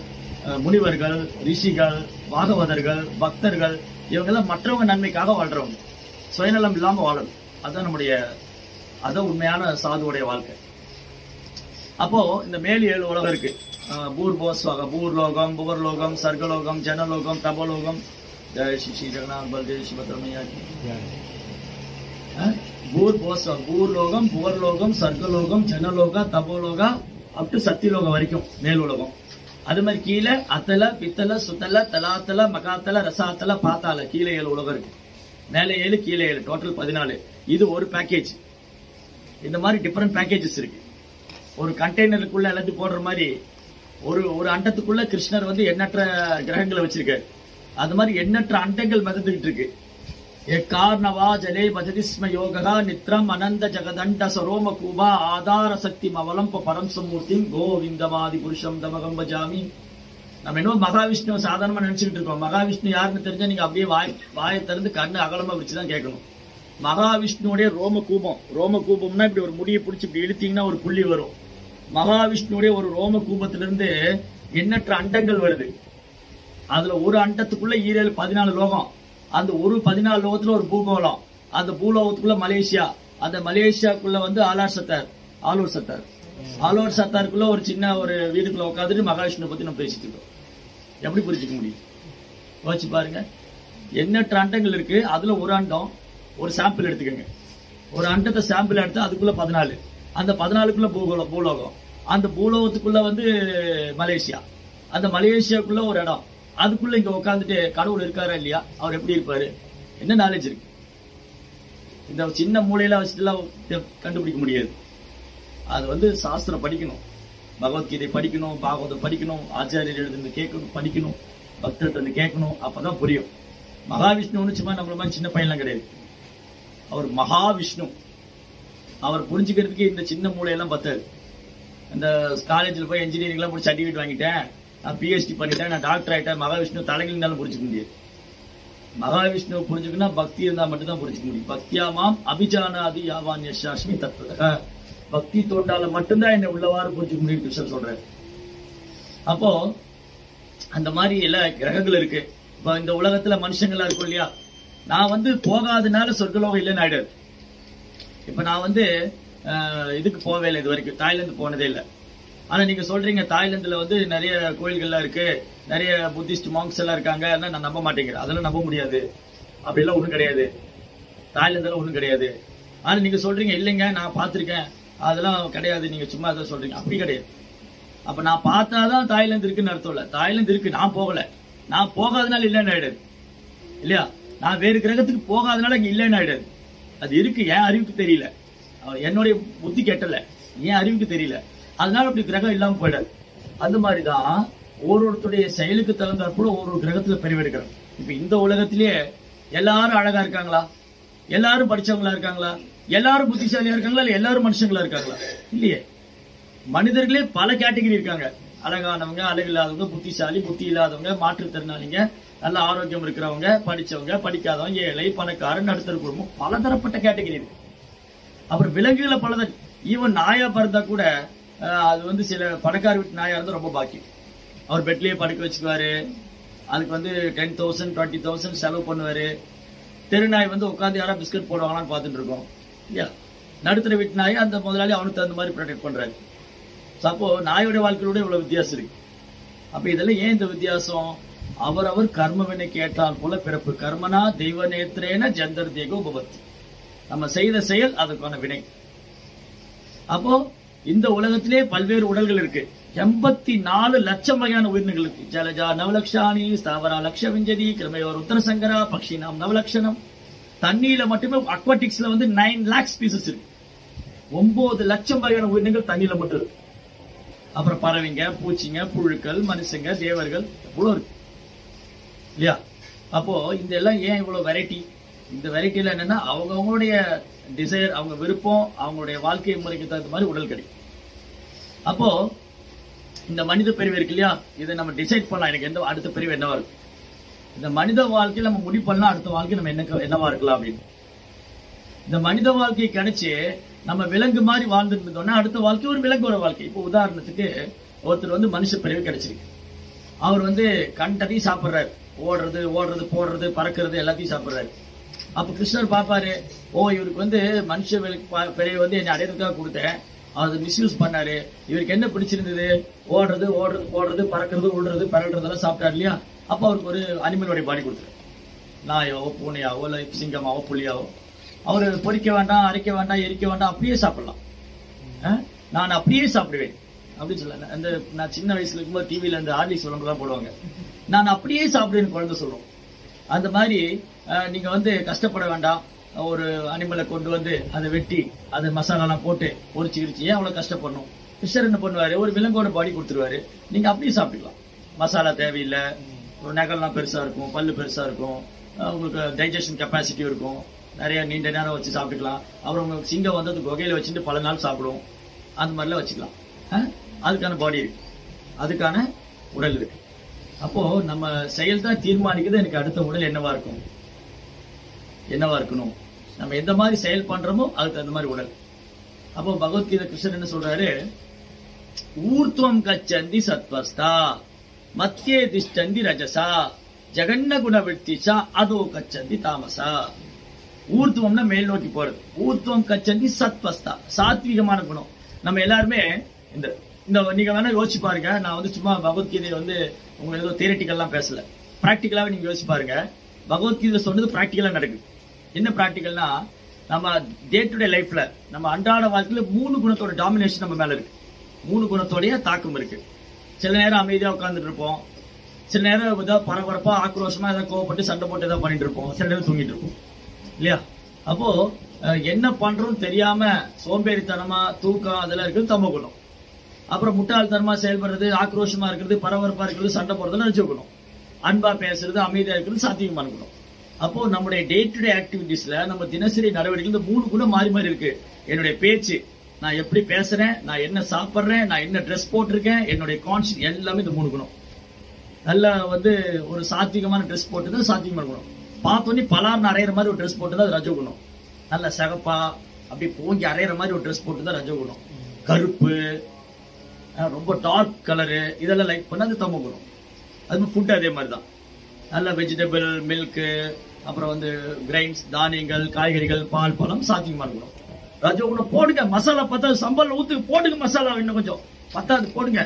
S1: முனிவர்கள், ரிஷிகள், பாகவதர்கள், பக்தர்கள் இவங்கெல்லாம் மற்றவங்க நன்மைக்காக வாழ்றவங்க, சுயநலம் இல்லாம வாழணும். அதான் நம்முடைய அதான் உண்மையான சாதுவுடைய வாழ்க்கை. அப்போ இந்த மேல் 7 உலகம் இருக்கு. பூர் புவஸ்வாகா, பூர்லோகம், புவர்லோகம், சர்க்கலோகம், ஜனலோகம், தபலோகம். ஜெய் ஸ்ரீ ஜெகநாத் பல்தேவ் சுபத்ரமையா. பூர் புவஸ்வாகா, பூர்லோகம், புவர்லோகம், சர்க்கலோகம், ஜனலோகா, தபோலோகா அப் டு சத்தியலோகம் வரைக்கும் மேல் உலகம். அது மாதிரி கீழே அத்தல, பித்தல, சுத்தல, தலாத்தல, மகாத்தல, ரசாத்தல, பாத்தால, கீழே 7 உலகம் இருக்கு. மேலே 7, கீழே 7, டோட்டல் 14. இது ஒரு பேக்கேஜ். இந்த மாதிரி டிஃபரெண்ட் பேக்கேஜஸ் இருக்கு. ஒரு கண்டெய்னருக்குள்ள எல்லாத்தையும் போடுற மாதிரி ஒரு அண்டத்துக்குள்ள கிருஷ்ணர் வந்து எண்ணற்ற கிரகங்களை வச்சிருக்காரு. அது மாதிரி எண்ணற்ற அண்டங்கள் மிதந்துகிட்டு இருக்கு. கார்ணவா ஜலே பஜதிஸ்ம யோகா நித்ரம் அனந்த ஜெகதண்ட சரோம கூபா ஆதார சக்தி மவலம்ப பரம் சமூர்த்தி கோவிந்தமாதி புருஷம் தமகம் பஜாமி. நம்ம என்ன மகாவிஷ்ணு சாதாரணமா நினைச்சுக்கிட்டு இருக்கோம். மகாவிஷ்ணு யாருன்னு தெரிஞ்சா நீங்க அப்படியே வாயை திறந்து கண்ணு அகலமா வச்சுதான் கேட்கணும். மகாவிஷ்ணுடைய ரோம கூபம், ரோம கூபம்னா இப்படி ஒரு முடியை பிடிச்சி இப்படி இழுத்தீங்கன்னா ஒரு புள்ளி வரும். மகாவிஷ்ணுடைய ஒரு ரோம கூபத்திலிருந்து எண்ணற்ற அண்டங்கள் வருது. அதுல ஒரு அண்டத்துக்குள்ள 14 லோகம். அந்த ஒரு 14 லோகத்துல ஒரு பூகோளம். அந்த பூலோகத்துக்குள்ள மலேசியா. அந்த மலேசியாக்குள்ள வந்து ஆலூர் சத்தார். ஆலூர் சத்தாருக்குள்ள ஒரு சின்ன ஒரு வீடுக்குள்ள உட்காந்துட்டு மகாவிஷ்ணு பத்தி நம்ம பேசிட்டு இருக்கோம். எப்படி புரிஞ்சுக்க முடியும்? யோசிச்சு பாருங்க. எண்ணற்ற அண்டங்கள் இருக்கு. அதுல ஒரு அண்டம், ஒரு சாம்பிள் எடுத்துக்கோங்க. ஒரு அண்டத்தை சாம்பிள் எடுத்து அதுக்குள்ள 14. அந்த 14க்குள்ள பூலோகம். அந்த பூலோகத்துக்குள்ள வந்து மலேசியா. அந்த மலேசியாக்குள்ள ஒரு இடம். அதுக்குள்ள இங்க உட்காந்துட்டு கடவுள் இருக்காரா இல்லையா, அவர் எப்படி இருப்பாரு, என்ன நாலேஜ் இருக்கு? இந்த சின்ன மூலையில வச்சுட்டு எல்லாம் கண்டுபிடிக்க முடியாது. அது வந்து சாஸ்திரம் படிக்கணும், பகவத்கீதை படிக்கணும், பாகவதம் படிக்கணும், ஆச்சாரியர் எழுதுன்னு கேட்கணும், படிக்கணும், பக்தர்கிட்ட கேட்கணும். அப்பதான் புரியும். மகாவிஷ்ணு சும்மா நம்மள மாதிரி சின்ன பையன்லாம் கிடையாது. அவர் மகாவிஷ்ணு. அவர் புரிஞ்சுக்கிறதுக்கு இந்த சின்ன மூளையெல்லாம் பத்தாது. இந்த காலேஜில் போய் இன்ஜினியரிங் எல்லாம் முடிச்சு சர்டிஃபிகேட் வாங்கிட்டேன், நான் பிஹெச்டி பண்ணிட்டேன், நான் டாக்டர் ஆயிட்டேன், மகாவிஷ்ணு தலைகளாலும் புரிஞ்சுக்க முடியாது. மகாவிஷ்ணு புரிஞ்சுக்கணும்னா பக்தி இருந்தா மட்டும்தான் புரிஞ்சுக்க முடியும். பக்தியாமாம் அபிஜானாதி யாவான் யசாஸ்மி தத்துவ. பக்தி தோண்டால மட்டும்தான் என்ன உள்ளவாறு புரிஞ்சுக்க முடியும் கிருஷ்ணன் சொல்றாரு. அப்போ அந்த மாதிரி எல்லா கிரகங்கள் இருக்கு. இப்ப இந்த உலகத்துல மனுஷங்களா இருக்கும் இல்லையா, நான் வந்து போகாதனால சொர்க்கலோகம் இல்லைன்னு ஆயிடாது. இப்ப நான் வந்து இதுக்கு போவே இல்லை, இது வரைக்கும் தாய்லாந்து போனதே இல்லை. ஆனா நீங்க சொல்றீங்க தாய்லாந்துல வந்து நிறைய கோயில்கள்லாம் இருக்கு, நிறைய புத்திஸ்ட் மாங்க்ஸ் எல்லாம் இருக்காங்க, நான் நம்ப மாட்டேங்கிறேன். அதெல்லாம் நம்ப முடியாது, அப்படிலாம் ஒண்ணும் கிடையாது. தாய்லாந்துல ஒண்ணும் கிடையாது. ஆனா நீங்க சொல்றீங்க இல்லைங்க நான் பார்த்திருக்கேன், அதெல்லாம் கிடையாது, நீங்க சும்மா அதை சொல்றீங்க. அப்படி கிடையாது. அப்ப நான் பார்த்தாதான் தாய்லாந்து இருக்குன்னு அர்த்தம் இல்ல. தாய்லாந்து இருக்கு, நான் போகல. நான் போகாதனால இல்லைன்னு ஆயிடாது இல்லையா. நான் வேறு கிரகத்துக்கு போகாதனால இங்க இல்லைன்னு ஆயிடாது. அது இருக்கு, என் அறிவுக்கு தெரியல, என்னுடைய புத்தி கெட்டல, என் அறிவுக்கு தெரியல, அதனால அப்படி கிரகம் இல்லாம போயிடாது. அந்த மாதிரிதான் ஒருத்தருடைய செயலுக்கு தகுந்தாற்போல ஒரு கிரகத்துல பெருவெடுக்கிறோம். இப்ப இந்த உலகத்திலேயே எல்லாரும் அழகா இருக்காங்களா, எல்லாரும் படிச்சவங்களா இருக்காங்களா, எல்லாரும் புத்திசாலியா இருக்காங்களா, இல்ல எல்லாரும் மனுஷங்களா இருக்காங்களா? இல்லையே. மனிதர்களே பல கேட்டகரி இருக்காங்க. அழகானவங்க, அழகு இல்லாதவங்க, புத்திசாலி, புத்தி இல்லாதவங்க, மாற்றுத்திறனாளிங்க, நல்ல ஆரோக்கியம் இருக்கிறவங்க, படிச்சவங்க, படிக்காதவங்க, ஏழை, பணக்காரன், நடுத்தர குடும்பம், பலதரப்பட்ட கேட்டகரி இருக்கு. அப்புறம் விலங்குகளை பலதர, ஈவன் நாயா பிறந்தா கூட அது வந்து சில பணக்கார வீட்டு நாயா இருந்தா ரொம்ப பாக்கியம். அவர் பெட்லயே படுக்க வச்சுக்குவாரு, அதுக்கு வந்து 10,000 20,000 செலவு பண்ணுவாரு. தெருநாய் வந்து உட்காந்து யாரா பிஸ்கட் போடுவாங்களான்னு பார்த்துட்டு இருக்கோம் இல்லையா. நடுத்தர வீட்டு நாய் அந்த முதலாளி அவனுக்கு தகுந்த மாதிரி ப்ரொடெக்ட் பண்றாரு. அப்போ நாயோட வாழ்க்கையோட இவ்வளவு வித்தியாசம் இருக்கு. அப்ப இதெல்லாம் ஏன் இந்த வித்தியாசம்? அவரவர் கர்மவினை கேட்டால் போல பிறப்பு. கர்மனா தெய்வ நேத்திரேன ஜந்தர் தேகோ பவதி. நம்ம செய்த செயல் அதுக்கான வினை. அப்போ இந்த உலகத்திலே பல்வேறு உடல்கள் இருக்கு. 84 லட்சம் வகையான உயிரினங்கள் இருக்கு. ஜலஜா நவலக்ஷாணி, ஸ்தாவரா லட்ச விஞ்சதி, கிரமயோர் உத்தரசங்கரா, பக்ஷினாம் நவலட்சணம். தண்ணியில மட்டுமே அக்வாட்டிக்ஸ்ல வந்து 9 lakh ஸ்பீசஸ் இருக்கு. 9 லட்சம் வகையான உயிரினங்கள் தண்ணியில மட்டும் இருக்கு. அப்புறம் பறவைங்க, பூச்சிங்க, புழுக்கள், மனுஷங்க, தேவர்கள் இவ்வளவு இருக்கு இல்லையா. அப்போ இந்த எல்லாம் ஏன் இவ்வளவு வெரைட்டி? இந்த வெரைட்டில என்னன்னா அவங்களுடைய டிசைர், அவங்க விருப்பம், அவங்களுடைய வாழ்க்கை முறைக்கு தகுந்த மாதிரி உடல் கிடைக்கும். அப்போ இந்த மனித பிரிவு இருக்கு இல்லையா, இதை நம்ம டிசைட் பண்ணலாம். எனக்கு எந்த அடுத்த பிரிவு என்னவா இருக்கு. இந்த மனித வாழ்க்கையில் நம்ம முடிவு பண்ணலாம் அடுத்த வாழ்க்கை நம்ம என்னவா இருக்கலாம் அப்படின்னு. இந்த மனித வாழ்க்கையை கிடைச்சி நம்ம விலங்கு மாதிரி வாழ்ந்துட்டு இருந்தோம்னா அடுத்த வாழ்க்கை ஒரு விலங்கோட வாழ்க்கை. இப்போ உதாரணத்துக்கு ஒருத்தர் மனுஷ பிறவி கிடைச்சிருக்கு. அவர் கண்டதையும் சாப்பிட்றாரு, ஓடுறது போடுறது பறக்கிறது எல்லாத்தையும் சாப்பிட்றாரு. அப்ப கிருஷ்ணர் பாப்பாரு, இவருக்கு மனுஷ பிறவி என்னை அடையிறதுக்காக கொடுத்தேன், அதை மிஸ்யூஸ் பண்ணாரு, இவருக்கு என்ன பிடிச்சிருந்தது, ஓடுறது போடுறது பறக்கிறது உள்றது பறக்கிறதெல்லாம் சாப்பிட்டாரு இல்லையா. அப்ப அவருக்கு ஒரு அனிமலோடைய பாடி கொடுத்துரு, நாயாவோ பூனையாவோ இல்லை சிங்கமாவோ புலியாவோ. அவரு பொறிக்க வேண்டாம், அரைக்க வேண்டாம், எரிக்க வேண்டாம், அப்படியே சாப்பிடலாம். நான் அப்படியே சாப்பிடுவேன் அப்படின்னு சொல்ல. அந்த நான் சின்ன வயசுல இருக்கும்போது டிவியில அந்த ஆர்லிஸ் விளம்பரம் போடுவாங்க, நான் அப்படியே சாப்பிடுவேன் குழந்தை சொல்லுவோம். அந்த மாதிரி நீங்க கஷ்டப்பட வேண்டாம். ஒரு அனிமலை கொண்டு அதை வெட்டி அதை மசாலாலாம் போட்டு பொரிச்சு கிரிச்சு ஏன் அவ்வளவு கஷ்டப்படணும். கிருஷ்ணர் என்ன பண்ணுவாரு, ஒரு விலங்கோட பாடி கொடுத்துருவாரு, நீங்க அப்படியே சாப்பிட்டுக்கலாம். மசாலா தேவையில்லை, ஒரு நகல்லாம் பெருசா இருக்கும், பல்லு பெருசா இருக்கும், உங்களுக்கு டைஜஷன் கெப்பாசிட்டி இருக்கும், நிறைய நீண்ட நேரம் வச்சு சாப்பிட்டுக்கலாம். அப்புறம் உங்களுக்கு சிங்கம் அது குகையில வச்சுட்டு பல நாள் சாப்பிடும், அந்த மாதிரிலாம் வச்சுக்கலாம். அதுக்கான பாடி இருக்கு, அதுக்கான உடல் இருக்கு. அப்போ நம்ம செயல் தான் தீர்மானிக்குது எனக்கு அடுத்த உடல் என்னவா இருக்கணும், நம்ம எந்த மாதிரி செயல் பண்றோமோ அதுக்கு அந்த மாதிரி உடல். அப்போ பகவத்கீதை கிருஷ்ணன் என்ன சொல்றாரு, ஊர்த்துவம் கச்சந்தி சத்வஸ்தா மத்தியே திஷ்டந்தி ரஜசா ஜெகன்ன குண விற்த்திச்சா அதோ கச்சந்தி தாமசா. ஊர்த்துவம்னா மேல் நோக்கி போறது, ஊர்த்துவம் கச்சந்தி சத்வஸ்தா சாத்விகமான குணம். நம்ம எல்லாருமே இந்த நீங்க வேணா யோசிச்சு பாருங்க. நான் சும்மா பகவத்கீதையை உங்களுக்கு ஏதோ தியரிட்டிக்கல்லாம் பேசல, பிராக்டிக்கலாவே நீங்க யோசிச்சு பாருங்க. பகவத்கீதை சொன்னது பிராக்டிக்கலா நடக்குது. என்ன பிராக்டிக்கல்னா, நம்ம டே டு டே லைஃப்ல நம்ம அன்றாட வாழ்க்கையில 3 குணத்தோட டாமினேஷன் நம்ம மேல இருக்கு, 3 குணத்தோடைய தாக்கம் இருக்கு. சில நேரம் அமைதியா உட்கார்ந்துட்டு இருப்போம், சில நேரம் ஏதாவது பரபரப்பா ஆக்ரோஷமா ஏதாவது கோவப்பட்டு சண்டை போட்டு ஏதாவது பண்ணிட்டு இருப்போம், சில நேரம் தூங்கிட்டு இருப்போம் இல்லையா. அப்போ என்ன பண்றோம்னு தெரியாம சோம்பேறித்தனமா தூக்கம் அதெல்லாம் இருக்குது தமோ குணம். அப்புறம் முட்டாள்தனமா செயல்படுறது, ஆக்ரோஷமா இருக்கிறது, பரபரப்பா இருக்கிறது, சண்டை போடுறதுன்னு நினைச்சுக்கணும். அன்பா பேசுறது, அமைதியா இருக்கிறது சாத்தியமான குணம். அப்போ நம்முடைய டே டு டே ஆக்டிவிட்டிஸ்ல நம்ம தினசரி நடவடிக்கைகள் இந்த 3 குணம் மாறி மாறி இருக்கு. என்னுடைய பேச்சு, நான் எப்படி பேசுறேன், நான் என்ன சாப்பிட்றேன், நான் என்ன ட்ரெஸ் போட்டிருக்கேன், என்னுடைய கான்ஷியஸ் எல்லாமே இந்த 3 குணம். நல்லா ஒரு சாத்விகமான ட்ரெஸ் போட்டுதான் சாத்விகமான குணம். பார்த்தோன்னே பலார்னு அரைகிற மாதிரி ஒரு ட்ரெஸ் போட்டுதான் அது ரஜோகுணம். நல்ல சகப்பா அப்படி போங்கி அரைகிற மாதிரி ஒரு ட்ரெஸ் போட்டுதான் ரஜோகுணம். கருப்பு, ரொம்ப டார்க் கலரு இதெல்லாம் லைக் பண்ண அது தமோ குணம். அது ஃபுட் அதே மாதிரி தான், நல்ல வெஜிடபிள் மில்க், அப்புறம் கிரைன்ஸ் தானியங்கள் காய்கறிகள் பால் பழம் சாத்தியமான குணம். ரஜோகுணம் போடுங்க, மசாலா பார்த்தா சம்பல் ஊத்து போடுங்க, மசாலா இன்னும் கொஞ்சம் பத்தாது போடுங்க,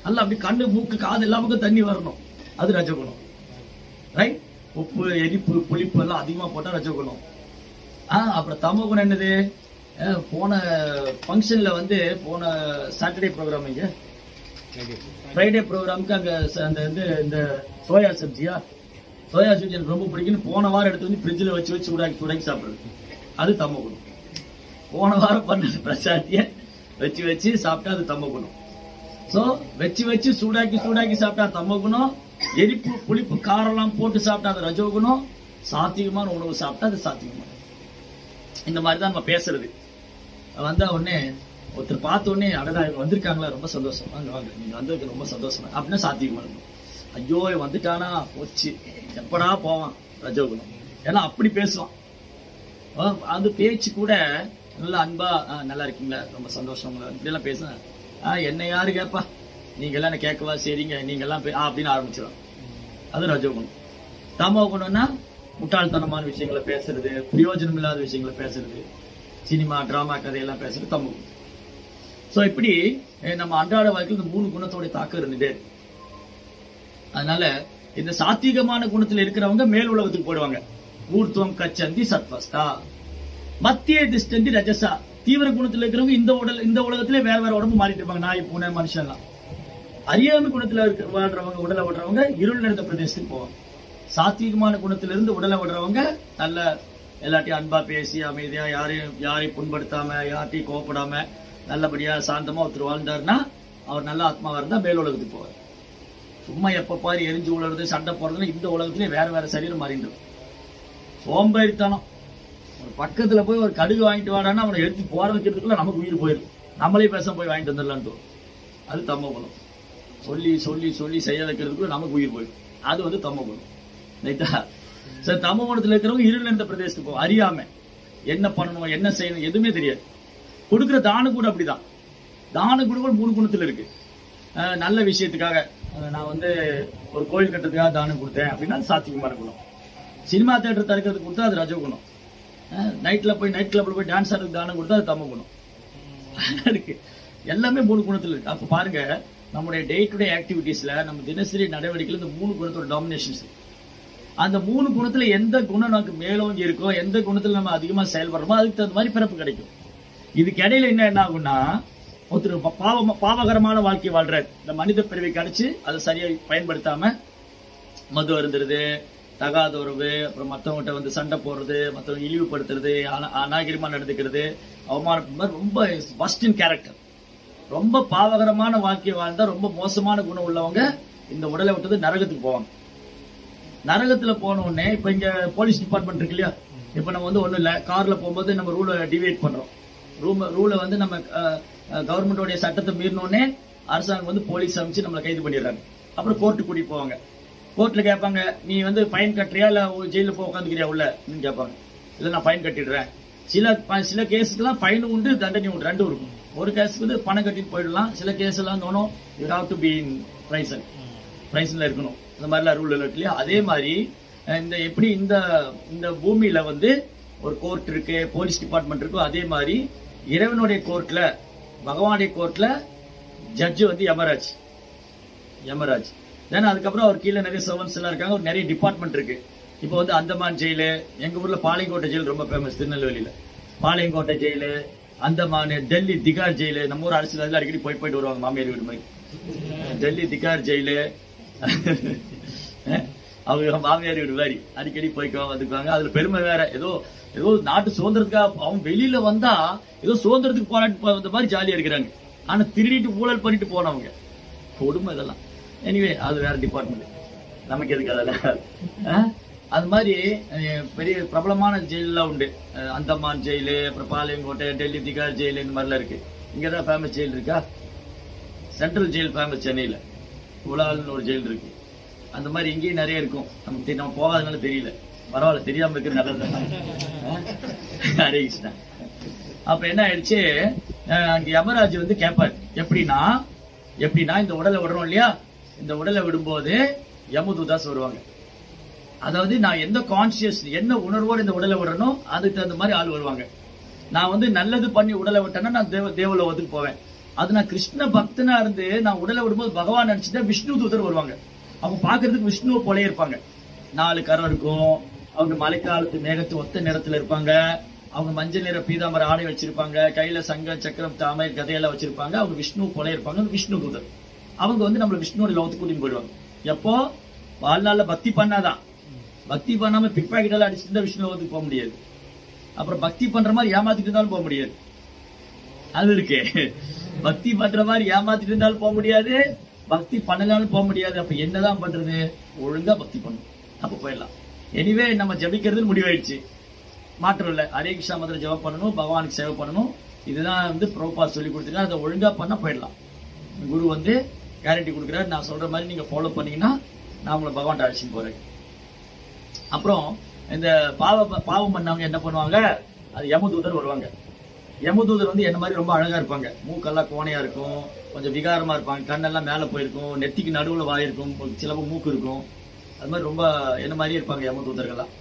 S1: நல்லா அப்படி கண்ணு மூக்கு காது எல்லாமுக்கும் தண்ணி வரணும், அது ரஜோகுணம். ரைட். உப்பு எரிப்பு புளிப்பு எல்லாம் அதிகமா போட்டா ரஜோகுணம். அப்புறம் தமோ குணம் என்னது, போன ஃபங்க்ஷன்ல போன சாட்டர்டே ப்ரோக்ராம் இங்க ஃப்ரைடே ப்ரோக்ராமுக்கு அங்க இந்த சோயா சப்ஜி எனக்கு ரொம்ப பிடிக்குன்னு போன வாரம் எடுத்து ஃப்ரிட்ஜில் வச்சு சூடாக்கி சாப்பிடுறது, அது தமோ குணம். போன வாரம் பண்ண பிரசாத்திய வச்சு சாப்பிட்டா அது தமோ குணம். சோ வச்சு சூடாக்கி சாப்பிட்டா தமோ குணம். எரிப்பு புளிப்பு காரெல்லாம் போட்டு சாப்பிட்டா அது ரஜோகுணம். சாத்தியமான உணவு சாப்பிட்டா அது சாத்தியமான. இந்த மாதிரிதான் நம்ம பேசுறது. உடனே ஒருத்தர் பார்த்த உடனே அடடா வந்திருக்காங்களா, ரொம்ப சந்தோஷம், வாங்க நீங்க வந்ததுக்கு ரொம்ப சந்தோஷம் அப்படின்னா சாத்தியமா இருக்கும். ஐயோ வந்துட்டானா போச்சு எப்படா போவான், ரஜோகுணம். ஏன்னா அப்படி பேசுவான். அந்த பேச்சு கூட நல்லா அன்பா, நல்லா இருக்கீங்களா, ரொம்ப சந்தோஷம் இப்படி எல்லாம் பேசுவேன். என்ன யாரு கேப்பா, நீங்க எல்லாம் என்ன கேட்கவா, சரிங்க நீங்க எல்லாம் அப்படின்னு ஆரம்பிச்சிடும், அது ரஜோகுணம். தமோ குணம்னா முட்டாள்தனமான விஷயங்களை பேசுறது, பிரயோஜனம் இல்லாத விஷயங்களை பேசுறது, சினிமா டிராமா கதையெல்லாம் பேசுறது தமோ குணம். சோ இப்படி நம்ம அன்றாட வாழ்க்கையில் இந்த 3 குணத்தோட தாக்கம் இருந்துட்டே. அதனால இந்த சாத்வீகமான குணத்துல இருக்கிறவங்க மேல் உலகத்துக்கு போயிடுவாங்க. ஊர்த்துவம் கச்சந்தி சத்வஸ்தா மத்திய திஷ்டந்தி ரஜசா. தீவிர குணத்துல இருக்கிறவங்க இந்த உலகத்திலே வேற உடம்பு மாறிட்டு இருப்பாங்க, நாய் பூனை மனுஷன் எல்லாம். அறியாமை குணத்துல வாழ்றவங்க உடலை விடுறவங்க இருள் நிறைந்த பிரதேசத்துக்கு போவாங்க. சாத்வீகமான குணத்திலிருந்து உடலை விடுறவங்க நல்ல எல்லாத்தையும் அன்பா பேசி அமைதியா யாரையும் புண்படுத்தாம யார்ட்டையும் கோவப்படாம நல்லபடியா சாந்தமா ஒருத்தர் வாழ்ந்தாருன்னா அவர் நல்ல ஆத்மாவா இருந்தா மேல் உலகத்துக்கு போவார். சும்மா எப்ப பாரு எரிஞ்சு உழறது சண்டை போடுறதுன்னா இந்த உலகத்திலே வேற சரீரம் மாறிட்டு. சோம்பேறித்தனம். ஒரு பக்கத்துல போய் ஒரு கடுகு வாங்கிட்டு வாடான்னா அவனை எடுத்து போற வைக்கிறதுக்குள்ள நமக்கு உயிர் போயிடும். நம்மளே பேச போய் வாங்கிட்டு வந்துடலான்னு தோணும். அது தமோ குணம். சொல்லி செய்ய வைக்கிறதுக்குள்ள நமக்கு உயிர் போயிடும். அது தமோ குணம். ரைட்டா? சார் தமோ குணத்துல இருக்கிறவங்க இருள் இருந்த பிரதேசத்துக்கு போகும், அறியாம என்ன பண்ணணும் என்ன செய்யணும் எதுவுமே தெரியாது. கொடுக்குற தானம் கூட அப்படிதான். தானம் கூட 3 குணத்துல இருக்கு. நல்ல விஷயத்துக்காக நான் வந்து ஒரு கோயில் கட்டுறதுக்காக தானம் கொடுத்தேன் அப்படின்னா சாத்விகமான குணம். சினிமா தியேட்டர் திறக்கிறதுக்கு கொடுத்தா அது ரஜோகுணம். நைட் கிளப்ல போய் டான்ஸ் ஆடுறதுக்கு தானம் கொடுத்தா அது தமோ குணம் இருக்கு. எல்லாமே 3 குணத்துல இருக்கு. அப்ப பாருங்க, நம்முடைய டே டு டே ஆக்டிவிட்டிஸ்ல நம்ம தினசரி நடவடிக்கையில் இந்த 3 குணத்தோட டாமினேஷன்ஸ். அந்த 3 குணத்துல எந்த குணம் நமக்கு மேலோங்கி இருக்கோ, எந்த குணத்துல நம்ம அதிகமா செயல்படுறோமோ அதுக்கு தகுந்த மாதிரி பிறப்பு கிடைக்கும். இதுக்கு இடையில என்ன ஆகும்னா, ஒருத்தர் பாவகரமான வாழ்க்கை வாழ்றாரு, இந்த மனித பிறவை கிடைச்சு அதை சரியா பயன்படுத்தாம மது அருந்துறது, தகாத உறவு, அப்புறம் மற்றவங்ககிட்ட வந்து சண்டை போடுறது, மற்றவங்க இழிவுபடுத்துறது, அநாகரிகமா நடந்துக்கிறது, அவமானப்படுறது, ரொம்ப வர்ஸ்ட் இன் கேரக்டர், ரொம்ப பாவகரமான வாழ்க்கை வாழ்ந்தா ரொம்ப மோசமான குணம் உள்ளவங்க இந்த உடலை விட்டது நரகத்துக்கு போவாங்க. நரகத்துல போன உடனே இப்ப இங்க போலீஸ் டிபார்ட்மெண்ட் இருக்கு இல்லையா, இப்ப நம்ம வந்து ஒண்ணும் இல்ல, கார்ல போகும்போது நம்ம ரூலை டிவைட் பண்றோம். ரூலை வந்து நம்ம கவர்மெண்டோடைய சட்டத்தை மீறினோடனே அரசாங்கம் வந்து போலீஸ் அமைச்சு நம்மளை கைது பண்ணிடுறாங்க. அப்புறம் கோர்ட்டு கூட்டிட்டு போவாங்க. கோர்ட்ல கேட்பாங்க, நீ வந்து ஃபைன் கட்டுறியா இல்ல ஜெயில போய் உட்காந்துக்கிறியா உள்ள கேட்பாங்க. இல்ல நான் ஃபைன் கட்டிடுறேன். சில கேஸுக்கெல்லாம் ஃபைன் உண்டு, தண்டனை உண்டு, ரெண்டும் இருக்கும். ஒரு கேஸுக்கு வந்து பணம் கட்டிட்டு போயிடலாம். சில கேஸ் எல்லாம் தோணும் you have to be in பிரைசன்ல இருக்கணும். இந்த மாதிரிலாம் ரூல் இருக்கு இல்லையா. அதே மாதிரி இந்த எப்படி இந்த பூமியில வந்து ஒரு கோர்ட் இருக்கு, போலீஸ் டிபார்ட்மெண்ட் இருக்கும், அதே மாதிரி இறைவனுடைய கோர்ட்ல, பகவானுடைய கோர்ட்ல ஜட்ஜு வந்து யமராஜ். தென் அதுக்கப்புறம் அவர் கீழே நிறைய சர்வன்ஸ் எல்லாம் இருக்காங்க, ஒரு நிறைய டிபார்ட்மெண்ட் இருக்கு. இப்போ வந்து அந்தமான் ஜெயிலு, எங்க ஊர்ல பாளையங்கோட்டை ஜெயில் ரொம்ப ஃபேமஸ், திருநெல்வேலியில பாளையங்கோட்டை ஜெயிலு, அந்தமான், டெல்லி திகார் ஜெயிலு. நம்ம ஊர் அரசியல் அடிக்கடி போயிட்டு வருவாங்க மாமியார் வீடு மாதிரி. டெல்லி திகார் ஜெயிலு அவங்க மாமியார் வீடு மாதிரி அடிக்கடி போய்க்குவாங்க வந்துக்குவாங்க. அதுல பெருமை வேற. ஏதோ நாட்டு சுதந்திரத்துக்காக அவங்க வெளியில வந்தா ஏதோ சுதந்திரத்துக்கு போராட்டு வந்த மாதிரி ஜாலியா இருக்கிறாங்க. ஆனா திருடிட்டு ஊழல் பண்ணிட்டு போனவங்க கொடுமை இதெல்லாம். எனிவே அது வேற டிபார்ட்மெண்ட், நமக்கு எதுக்கு அதெல்லாம். அது மாதிரி பெரிய பிரபலமான ஜெயிலாம் உண்டு. அந்தமான் ஜெயிலு, அப்புறம் பாளையங்கோட்டை, டெல்லி திகார் ஜெயிலு, இந்த மாதிரிலாம் இருக்கு. இங்கதான் ஃபேமஸ் ஜெயில் இருக்கா? சென்ட்ரல் ஜெயில் ஃபேமஸ் சென்னையில. உலால்னு ஒரு ஜெயில் இருக்கு. அந்த மாதிரி இங்கேயும் நிறைய இருக்கும். நம்ம போகாதனால தெரியல. பரவாயில்ல, தெரியாம இருக்கிற நல்லது. ஹரே கிருஷ்ணா. அப்ப என்ன ஆயிடுச்சு, அங்க யமராஜ் வந்து கேட்பாரு, எப்படின்னா இந்த உடலை விடுறோம் இல்லையா, இந்த உடலை விடும்போது யமதூதாஸ் வருவாங்க. அதாவது நான் எந்த கான்சியஸ் என்ன உணர்வோடு இந்த உடலை விடுறனோ அதுக்கு தகுந்த மாதிரி ஆள் வருவாங்க. நான் வந்து நல்லது பண்ணி உடலை விட்டேன்னா நான் தேவலோகத்துக்கு போவேன். அது நான் கிருஷ்ண பக்தனா இருந்து நான் உடலை விடும்போது பகவான் நினைச்சுட்டா விஷ்ணு தூதர் வருவாங்க. அவங்க பாக்குறதுக்கு விஷ்ணுவை போலே இருப்பாங்க. 4 கரம் இருக்கும். அவங்க மழைக்காலத்து மேகத்து ஒத்த நிறத்துல இருப்பாங்க. அவங்க மஞ்சள் நிற பீதாம்பர ஆடை வச்சிருப்பாங்க. கையில சங்க சக்கரம் தாமை கதையெல்லாம் வச்சிருப்பாங்க. அவங்க விஷ்ணு போல இருப்பாங்க. விஷ்ணு தூதர். அவங்க வந்து நம்மள விஷ்ணுவோட லோகத்துக்கு கூட்டிட்டு போயிடுவாங்க. எப்போ வாழ்நாள்ல பக்தி பண்ணாதான். பக்தி பண்ணாம பிக் பாக்கெட் எல்லாம் அடிச்சுட்டு இருந்தா விஷ்ணு லோகத்துக்கு போக முடியாது. அப்புறம் பக்தி பண்ற மாதிரி ஏமாத்திட்டு இருந்தாலும் போக முடியாது. அது இருக்கு. பக்தி பண்ற மாதிரி ஏமாத்திட்டு இருந்தாலும் போக முடியாது, பக்தி பண்ணலாலும் போக முடியாது. அப்ப என்னதான் பண்றது? ஒழுங்கா பக்தி பண்ணும், அப்ப போயிடலாம். எனிவே நம்ம ஜபிக்கிறது முடிவாயிடுச்சு, மாற்றம் இல்லை. ஹரே கிருஷ்ணா மந்திரம் ஜபம் பண்ணணும், பகவானுக்கு சேவை பண்ணணும். இதுதான் வந்து பிரபுபாத் சொல்லி கொடுத்துருக்காரு. அதை ஒழுங்கா பண்ண போயிடலாம். குரு வந்து கேரண்டி கொடுக்குறாரு, நான் சொல்ற மாதிரி நீங்க ஃபாலோ பண்ணீங்கன்னா நான் உங்களை பகவான் அழைச்சிட்டு போறேன். அப்புறம் இந்த பாவம் பண்ணவங்க என்ன பண்ணுவாங்க, அது யமதூதர் வருவாங்க. யமதூதர் வந்து என்ன மாதிரி ரொம்ப அழகா இருப்பாங்க. மூக்கெல்லாம் கோணையா இருக்கும், கொஞ்சம் விகாரமா இருப்பாங்க, கண்ணெல்லாம் மேல போயிருக்கும், நெத்திக்கு நடுவுல வாய் இருக்கும், சிலப்போ மூக்கு இருக்கும். அது மாதிரி ரொம்ப என்ன மாதிரியே இருப்பாங்க யமதூதர்கள்லாம்.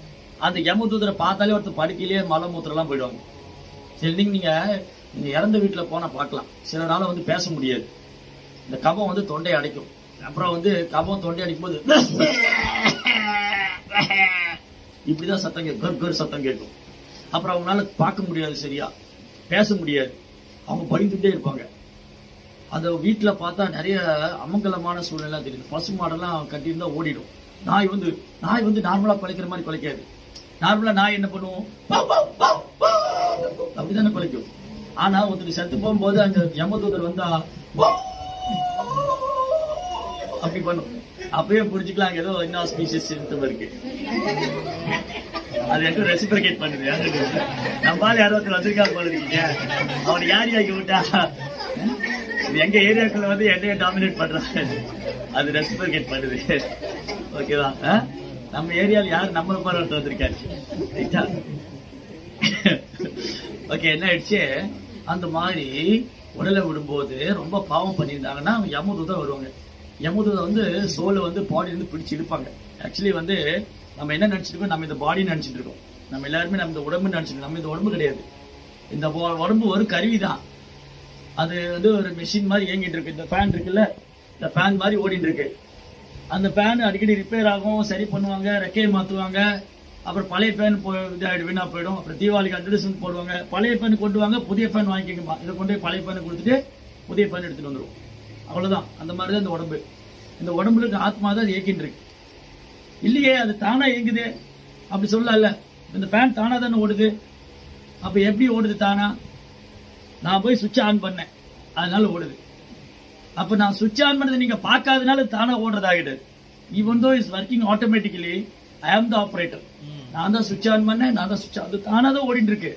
S1: அந்த யமதூதரை பார்த்தாலே ஒருத்தர் படுக்கையிலேயே மலமூத்திரம் எல்லாம் போயிடுவாங்க. சரி, நீங்க இறந்த வீட்டுல போனா பார்க்கலாம், சிலரால வந்து பேச முடியாது. இந்த கபம் வந்து தொண்டை அடைக்கும். அப்புறம் வந்து கபம் தொண்டை அடிக்கும் போது இப்படிதான் சத்தம் கேட்கும், சத்தம் கேட்கும். அப்புறம் அவங்களால பார்க்க முடியாது, சரியா பேச முடியாது. அவங்க பயந்துட்டே இருப்பாங்க. அந்த வீட்டுல பார்த்தா நிறைய அமங்கலமான சூழ்நிலை தெரியுது. பசு மாடெல்லாம் கட்டியிருந்தா ஓடிடும். நாய் வந்து நார்மலா குலைக்கிற மாதிரி குலைக்காது. நார்மலா நாய் என்ன பண்ணுவோம், அப்படித்தானே குலைக்கும். ஆனா ஒருத்தர் செத்து போகும்போது அந்த யமதூதர் வந்தா அப்படி பண்ணும். அப்பயே புரிஞ்சுக்கலாம் ஏதோ இன்னும் ஸ்பீஷியஸ் இருக்கு. அது என்ன ரெசிப்ரிகேட் பண்ணுது. நம்மளால யாரும் வந்திருக்காங்க போடுறீங்க, அவனை யார் ஆக்கி விட்டா எங்க ஏரியாக்குள்ள வந்து என்னைய டாமினேட் பண்றாங்க. அது ரெசிப்ரிகேட் பண்ணுது. ஓகேவா? நம்ம ஏரியால யாரு நம்ம பாராட்டு வந்திருக்காரு. ஓகே, என்ன ஆயிடுச்சு, அந்த மாதிரி உடலை விடும்போது ரொம்ப பாவம் பண்ணியிருந்தாங்கன்னா யமதூதா வருவாங்க. யமதூதா வந்து சோலை வந்து பாடி வந்து பிடிச்சு இழுப்பாங்க. ஆக்சுவலி வந்து நம்ம என்ன நினைச்சிட்டு இருக்கோம், நம்ம இந்த பாடி நினைச்சிட்டு இருக்கோம். நம்ம எல்லாருமே நம்ம இந்த உடம்பு நினைச்சிட்டு, நம்ம இந்த உடம்பு கிடையாது. இந்த உடம்பு ஒரு கருவிதான். அது வந்து ஒரு மெஷின் மாதிரி இயங்கிட்டு இருக்கு. இந்த ஃபேன் இருக்குல்ல, இந்த ஃபேன் மாதிரி ஓடிட்டு இருக்கு. அந்த ஃபேன் அடிக்கடி ரிப்பேர் ஆகும், சரி பண்ணுவாங்க, ரெக்கையை மாத்துவாங்க. அப்புறம் பழைய ஃபேன் இதாயிடும், வீணா போயிடும். அப்புறம் தீபாவளிக்கு அட்வர்டைஸ்மெண்ட் போடுவாங்க, பழைய ஃபேன் கொண்டு வாங்க, புதிய ஃபேன் வாங்கிக்கோங்கம்மா. இதை கொண்டு போய் பழைய ஃபேனை கொடுத்துட்டு புதிய ஃபேன் எடுத்துட்டு வந்துடும். அவ்வளவுதான். அந்த மாதிரிதான் இந்த உடம்பு. இந்த உடம்புல இருக்க ஆத்மா தான் அது இயக்கிட்டு இருக்கு. இல்லையே, அது தானா இயங்குது அப்படி சொல்லல. இந்த ஃபேன் தானா தானே ஓடுது. அப்ப எப்படி ஓடுது தானா? நான் போய் சுவிட்ச் ஆன் பண்ணேன், அதனால ஓடுது. அப்ப நான் சுவிட்ச் ஆன் பண்ணதை நீங்க பார்க்காதனால தானா ஓடுறதாகிடுது. Even though is working automatically, I am the operator. நான் தான் சுவிட்ச் ஆன் பண்ணேன், நான் தான் சுவிட்ச், அது தானா தான் ஓடிட்டு இருக்கு.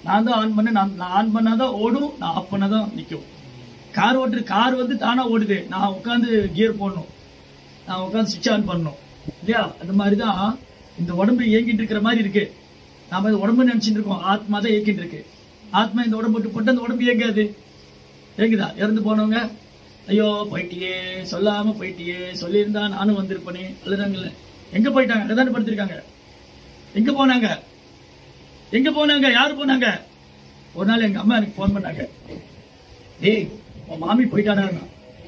S1: நான் தான் ஆன் பண்ணேன், நான் ஆன் பண்ணாதான் ஓடும், நான் ஆஃப் பண்ணாதான் நிற்கும். கார் ஓட்டுற கார் வந்து தானா ஓடுது, நான் உட்காந்து கியர் போடணும், நான் உட்காந்து சுவிட்ச் ஆன் பண்ணணும் இல்லையா? அந்த மாதிரிதான் இந்த உடம்பு இயங்கிட்டு இருக்கிற மாதிரி இருக்கு. நாம இந்த உடம்பு நினைச்சிட்டு இருக்கோம், ஆத்மா தான் இயக்கிட்டு இருக்கு. ஆத்மா இந்த உடம்பு விட்டு போட்டு அந்த உடம்பு இயங்காது. இயங்குதா? இறந்து போனவங்க, ஐயோ போயிட்டியே, சொல்லாம போயிட்டியே, சொல்லியிருந்தா நானும் வந்திருப்பேனே அழுதாங்கல்ல. எங்க போயிட்டாங்க? அங்கதானே படுத்திருக்காங்க. எங்க போனாங்க? எங்க போனாங்க? யாரு போனாங்க? ஒரு நாள் எங்க அம்மா எனக்கு போன் பண்ணாங்க, டேய் உன் மாமி போயிட்டாடா.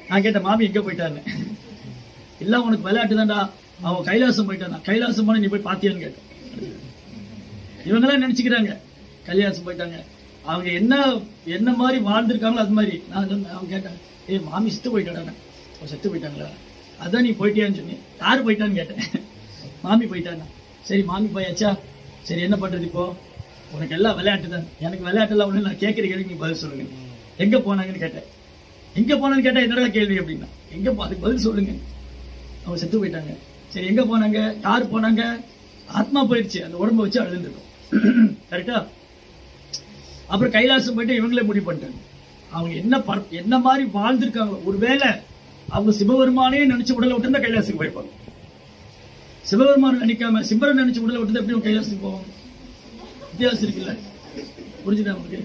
S1: நான் கேட்டேன், மாமி எங்க போயிட்டான்னு. இல்ல உனக்கு விளையாட்டு தான்டா, அவன் கைலாசம் போயிட்டான். கைலாசம் போன நீ போய் பாத்தியான்னு கேட்டேன். இவங்கெல்லாம் நினைச்சுக்கிறாங்க கைலாசம் போயிட்டாங்க. அவங்க என்ன மாதிரி வாழ்ந்திருக்காங்களோ அது மாதிரி. நான் அவங்க கேட்டேன், ஏய் மாமி செத்து போயிட்டாடா. செத்து போயிட்டாங்களா? அதான் நீ போயிட்டியான்னு சொன்னேன். யாரு போயிட்டான்னு கேட்டேன். மாமி போயிட்டானா? சரி மாமி போயாச்சா, சரி என்ன பண்றது இப்போ? உனக்கு எல்லாம் விளையாட்டு தான். எனக்கு விளையாட்டு எல்லாம் ஒண்ணு, நான் கேட்கிற கேள்வி நீ பதில் சொல்லுங்க. எங்க போனாங்கன்னு கேட்டேன். எங்க போனான்னு கேட்டா என்னடா கேள்வி அப்படின்னா, எங்க அதுக்கு பதில் சொல்லுங்க. அவங்க செத்து போயிட்டாங்க. சரி எங்க போனாங்க? யாரு போனாங்க? ஆத்மா போயிடுச்சு, அந்த உடம்பு வச்சு அழுதுருக்கும். கரெக்டா? அப்புறம் கைலாசம் போயிட்டு இவங்களே முடிவு பண்ணிட்டாங்க. அவங்க என்ன மாதிரி வாழ்ந்திருக்காங்க. ஒருவேளை அவங்க சிவபெருமானே நினைச்ச உடலை விட்டு தான் கைலாசுக்கு போயிருப்பாங்க. சிவபெருமான நினைக்காம சிம்பரன் நினைச்ச உடலை விட்டு எப்படி கைலாசுக்கு போவாங்க? வித்தியாசம் இருக்குல்ல? புரிஞ்சுதா உங்களுக்கு?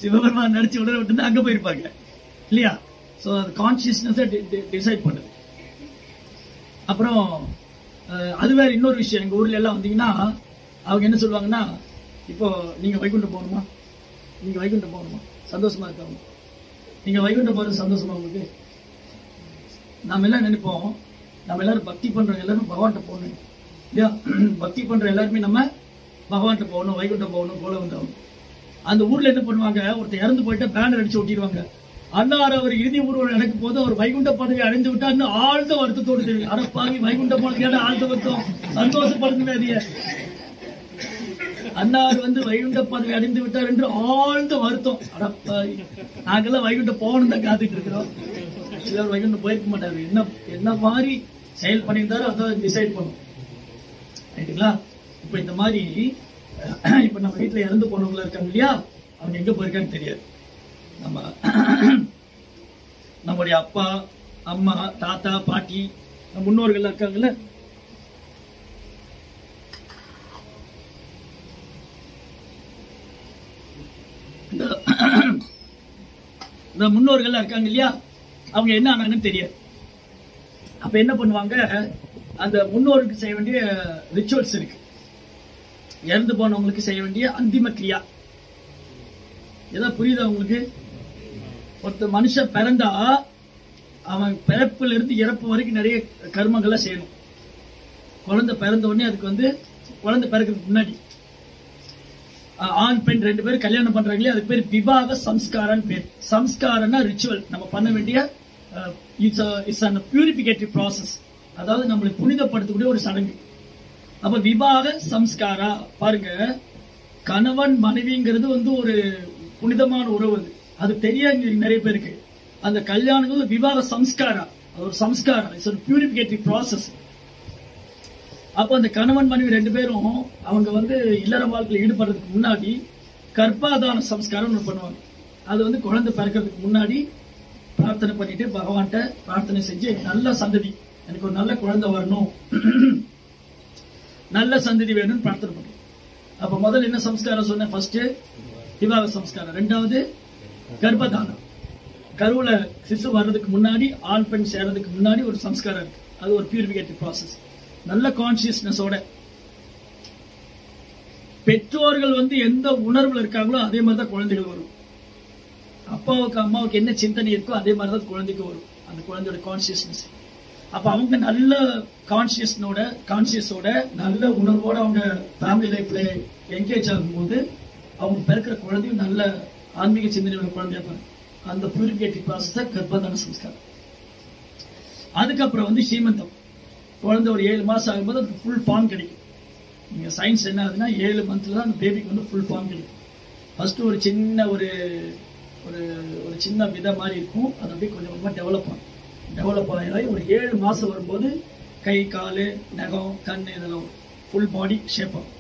S1: சிவபெருமான் நினைச்ச உடலை விட்டு தான் அங்க போயிருப்பாங்க இல்லையா? சோ அது கான்சியஸ்னஸ் டிசைட் பண்ணுது. அப்புறம் அது வேற இன்னொரு விஷயம். எங்க ஊர்ல எல்லாம் வந்தீங்கன்னா அவங்க என்ன சொல்லுவாங்கன்னா, இப்போ நீங்க வைகுண்டம் போகணுமா, நீங்க வைகுண்டம் போகணுமா, சந்தோஷமா இருக்காங்க, நீங்க வைகுண்டம் போறது சந்தோஷமா உங்களுக்கு? நாம எல்லாம் நினைப்போம், நம்ம எல்லாரும் பக்தி பண்றோம், எல்லாரும் பகவான்கிட்ட போகணும் இல்லையா? பக்தி பண்ற எல்லாருமே நம்ம பகவான்கிட்ட போகணும், வைகுண்டம் போகணும், போல வந்தோம். அந்த ஊர்ல என்ன பண்ணுவாங்க, ஒருத்தர் இறந்து போயிட்டா பேனர் அடிச்சு ஒட்டிடுவாங்க. அன்னார் அவர் இறுதி ஊர்வலம் நடக்கும் போது அவர் வைகுண்ட பதவி அடைந்து விட்டார் ஆழ்ந்த வருத்தத்தோடு தெரியும். அரப்பாகி வைகுண்ட போனது ஆழ்ந்த வருத்தம், சந்தோஷப்படுங்க. அன்னார் வந்து வைகுண்ட பதவி அடைந்து விட்டார் என்று ஆழ்ந்த வருத்தம். அரப்பாகி நாங்கெல்லாம் வைகுண்ட போகணும் தான் காத்துட்டு இருக்கிறோம். சிலர் வைகுண்டம் போயிருக்க மாட்டாரு. என்ன மாதிரி செயல் பண்ணியிருந்தாரோ அதான் டிசைட் பண்ணும். ரைட்டுங்களா? இப்ப இந்த மாதிரி இப்ப நம்ம வீட்டுல இறந்து போனவங்களா இருக்காங்க இல்லையா, அவங்க எங்க போயிருக்கான்னு தெரியாது. நம்முடைய அப்பா அம்மா தாத்தா பாட்டி முன்னோர்கள் இருக்காங்கல்ல, இந்த முன்னோர்கள் இருக்காங்க இல்லையா, அவங்க என்ன ஆனாங்கன்னு தெரியாது. அப்ப என்ன பண்ணுவாங்க, அந்த முன்னோருக்கு செய்ய வேண்டிய ரிச்சுவல்ஸ் இருக்கு. இறந்து போனவங்களுக்கு செய்ய வேண்டிய அந்திம கிரியா. ஏதாவது புரியுதா உங்களுக்கு? ஒருத்த மனுஷன் பிறந்தா அவன் பிறப்புல இருந்து இறப்பு வரைக்கும் நிறைய கர்மங்கள்லாம் செய்யணும். குழந்தை பிறந்த உடனே அதுக்கு வந்து குழந்தை பிறக்கிறதுக்கு முன்னாடி ஆண் பெண் ரெண்டு பேரும் கல்யாணம் பண்றாங்களே, அதுக்கு பேர் விவாக சம்ஸ்காரன்னு பேர். சம்ஸ்காரம்னா ரிச்சுவல், நம்ம பண்ண வேண்டிய இட்ஸ் அ பியூரிபிகேட்டரி ப்ராசஸ். அதாவது நம்மளை புனிதப்படுத்தக்கூடிய ஒரு சடங்கு. அப்ப விவாக சம்ஸ்காரா பாருங்க, கணவன் மனைவிங்கிறது வந்து ஒரு புனிதமான உறவு. அது தெரியாது நிறைய பேருக்கு. அந்த கல்யாணம் விவாக சம்ஸ்காரா, ஒரு சம்ஸ்காரம், இட்ஸ் ஒரு பியூரிபிகேட்டரி ப்ராசஸ். அப்ப அந்த கணவன் மனைவி ரெண்டு பேரும் அவங்க வந்து இல்லற வாழ்க்கையில் ஈடுபடுறதுக்கு முன்னாடி கர்ப்பாதான சம்ஸ்காரம் பண்ணுவாங்க. அது வந்து குழந்தை பிறக்கிறதுக்கு முன்னாடி
S2: பிரார்த்தனை பண்ணிட்டு பகவான்கிட்ட பிரார்த்தனை செஞ்சு நல்ல சந்ததி, எனக்கு ஒரு நல்ல குழந்தை வரணும், நல்ல சந்ததி வேணும்னு பிரார்த்தனை பண்றோம். அப்ப முதல்ல என்ன சம்ஸ்காரம் சொன்னேன்? ஃபர்ஸ்ட் விவாக சம்ஸ்காரம், ரெண்டாவது கர்ப்பதானம். கருவுல சிசு வர்றதுக்கு முன்னாடி, ஆண் பெண் சேர்றதுக்கு முன்னாடி ஒரு சம்ஸ்காரம் இருக்கு. அது ஒரு பியூரிபிகேட்டிவ் ப்ராசஸ். நல்ல கான்சியஸ்னஸோட பெற்றோர்கள் எந்த உணர்வுல இருக்காங்களோ அதே மாதிரிதான் குழந்தைகள் வரும். அப்பாவுக்கு அம்மாவுக்கு என்ன சிந்தனை இருக்கோ அதே மாதிரிதான் குழந்தைக்கு வரும், அந்த குழந்தையோட கான்சியஸ்னஸ். அப்ப அவங்க நல்ல கான்சியஸோட நல்ல உணர்வோட அவங்க ஃபேமிலி லைஃப்ல என்கேஜ் ஆகும்போது அவங்க பிறக்கிற குழந்தையும் நல்ல ஆன்மீக சிந்தனையோட குழந்தையா இருப்பாங்க. அந்த பியூரிபிகேட்டிவ் ப்ராசஸ் கர்ப்பதான சம்ஸ்காரம். அதுக்கப்புறம் சீமந்தம். குழந்தை ஒரு 7 மாசம் ஆகும்போது அதுக்கு ஃபுல் ஃபார்ம் கிடைக்கும். நீங்க சயின்ஸ் என்ன ஆகுதுன்னா 7 மந்த்ல தான் அந்த பேபிக்கு ஃபுல் ஃபார்ம் கிடைக்கும். ஃபர்ஸ்ட் ஒரு சின்ன ஒரு சின்ன விதை மாதிரி இருக்கும், அது அப்படியே கொஞ்சம் கொஞ்சமா டெவலப் ஆகி ஒரு 7 மாசம் வரும்போது கை, காலு, நகம், கண் இதெல்லாம் ஃபுல் பாடி ஷேப் ஆகும்.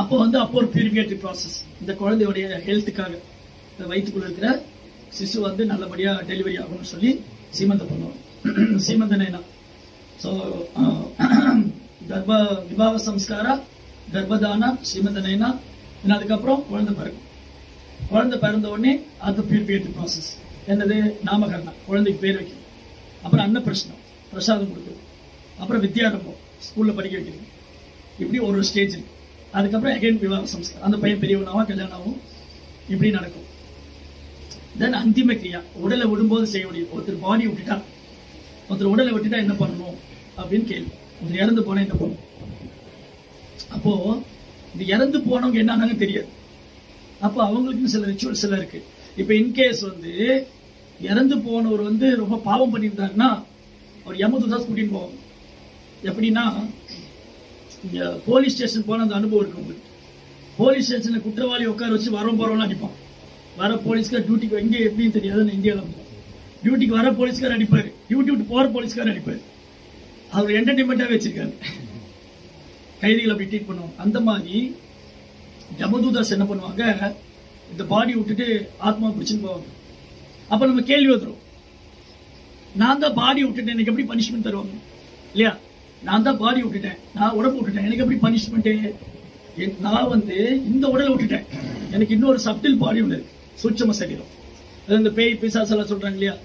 S2: அப்போ ஒரு பியூரிபிகேட்டிவ் ப்ராசஸ். இந்த குழந்தையுடைய ஹெல்த்துக்காக வயிற்றுக்குள்ள இருக்கிற சிசு நல்லபடியா டெலிவரி ஆகும்னு சொல்லி சீமந்தம் பண்ணுவோம். சீமந்தனைனா விவாக சம்ஸ்கார, கர்ப்பதான, சீமந்தனைனா. அதுக்கப்புறம் குழந்தை பிறக்கும். குழந்தை பிறந்த உடனே அது பியூரிபிகேட்டிவ் ப்ராசஸ். என்னது? நாமகரணம், குழந்தைக்கு பேர் வைக்கிறது. அப்புறம் அன்னப்பிரசனம், பிரசாதம் கொடுக்குறது. அப்புறம் வித்யாரம்பம், ஸ்கூல்ல படிக்க வைக்கிறது. இப்படி ஒரு ஸ்டேஜ் இருக்கு. அதுக்கப்புறம் அகைன் விவாக சம்ஸ்காரம். அந்த பையன் பெரியவனாவா, கல்யாணம் ஆகும், இப்படி நடக்கும். தென் அந்திம கிரியா, உடலை விடும்போது செய்ய முடியும். ஒருத்தர் பாடி விட்டுட்டா, ஒருத்தர் உடலை விட்டுட்டா என்ன பண்ணணும் அப்படின்னு கேள்வி. ஒருத்தர் இறந்து போனா என்ன பண்ணணும்? அப்போ இந்த இறந்து போனவங்க என்னன்னு தெரியாது. அப்போ அவங்களுக்கு சில ரிச்சுவல்ஸ் எல்லாம் இருக்கு. இப்ப இன்கேஸ் இறந்து போனவர் ரொம்ப பாவம் பண்ணியிருந்தாருன்னா அவர் யமதூதாஸ் கூட்டிட்டு போவாங்க. எப்படின்னா, இங்க போலீஸ் ஸ்டேஷன் போன அந்த அனுபவம் இருக்கு உங்களுக்கு. போலீஸ் ஸ்டேஷன்ல குற்றவாளி உட்கார வச்சு வரோம் போறோம்லாம் அடிப்பான். வர போலீஸ்கார் டியூட்டிக்கு எங்க எப்படின்னு தெரியாது, இந்தியாவில் டியூட்டிக்கு வர போலீஸ்கார் அடிப்பாரு, டியூட்டி விட்டு போற போலீஸ்கார் அடிப்பாரு. அவர் என்டர்டைன்மெண்டா வச்சிருக்காரு. கைதிகள் அப்படி ட்ரீட் பண்ணுவாங்க. அந்த மாதிரி யமதூதாஸ் என்ன பண்ணுவாங்க, இந்த பாடி விட்டுட்டு ஆத்மா பிடிச்சுன்னு போவாங்க. அப்ப நம்ம கேள்வி வந்துடும், நான் தான் பாடி விட்டுட்டேன், எனக்கு எப்படி பனிஷ்மெண்ட் தருவாங்க? இல்லையா? நான் தான் பாடி விட்டுட்டேன், நான் உடம்பு விட்டுட்டேன், எனக்கு எப்படி பனிஷ்மெண்ட்? நான் இந்த உடலை விட்டுட்டேன், எனக்கு இன்னொரு சப்டில் பாடி ஒன்று இருக்கு, சூட்சம சரீரம். அது இந்த பேய் பிசாசு எல்லாம் சொல்றாங்க இல்லையா,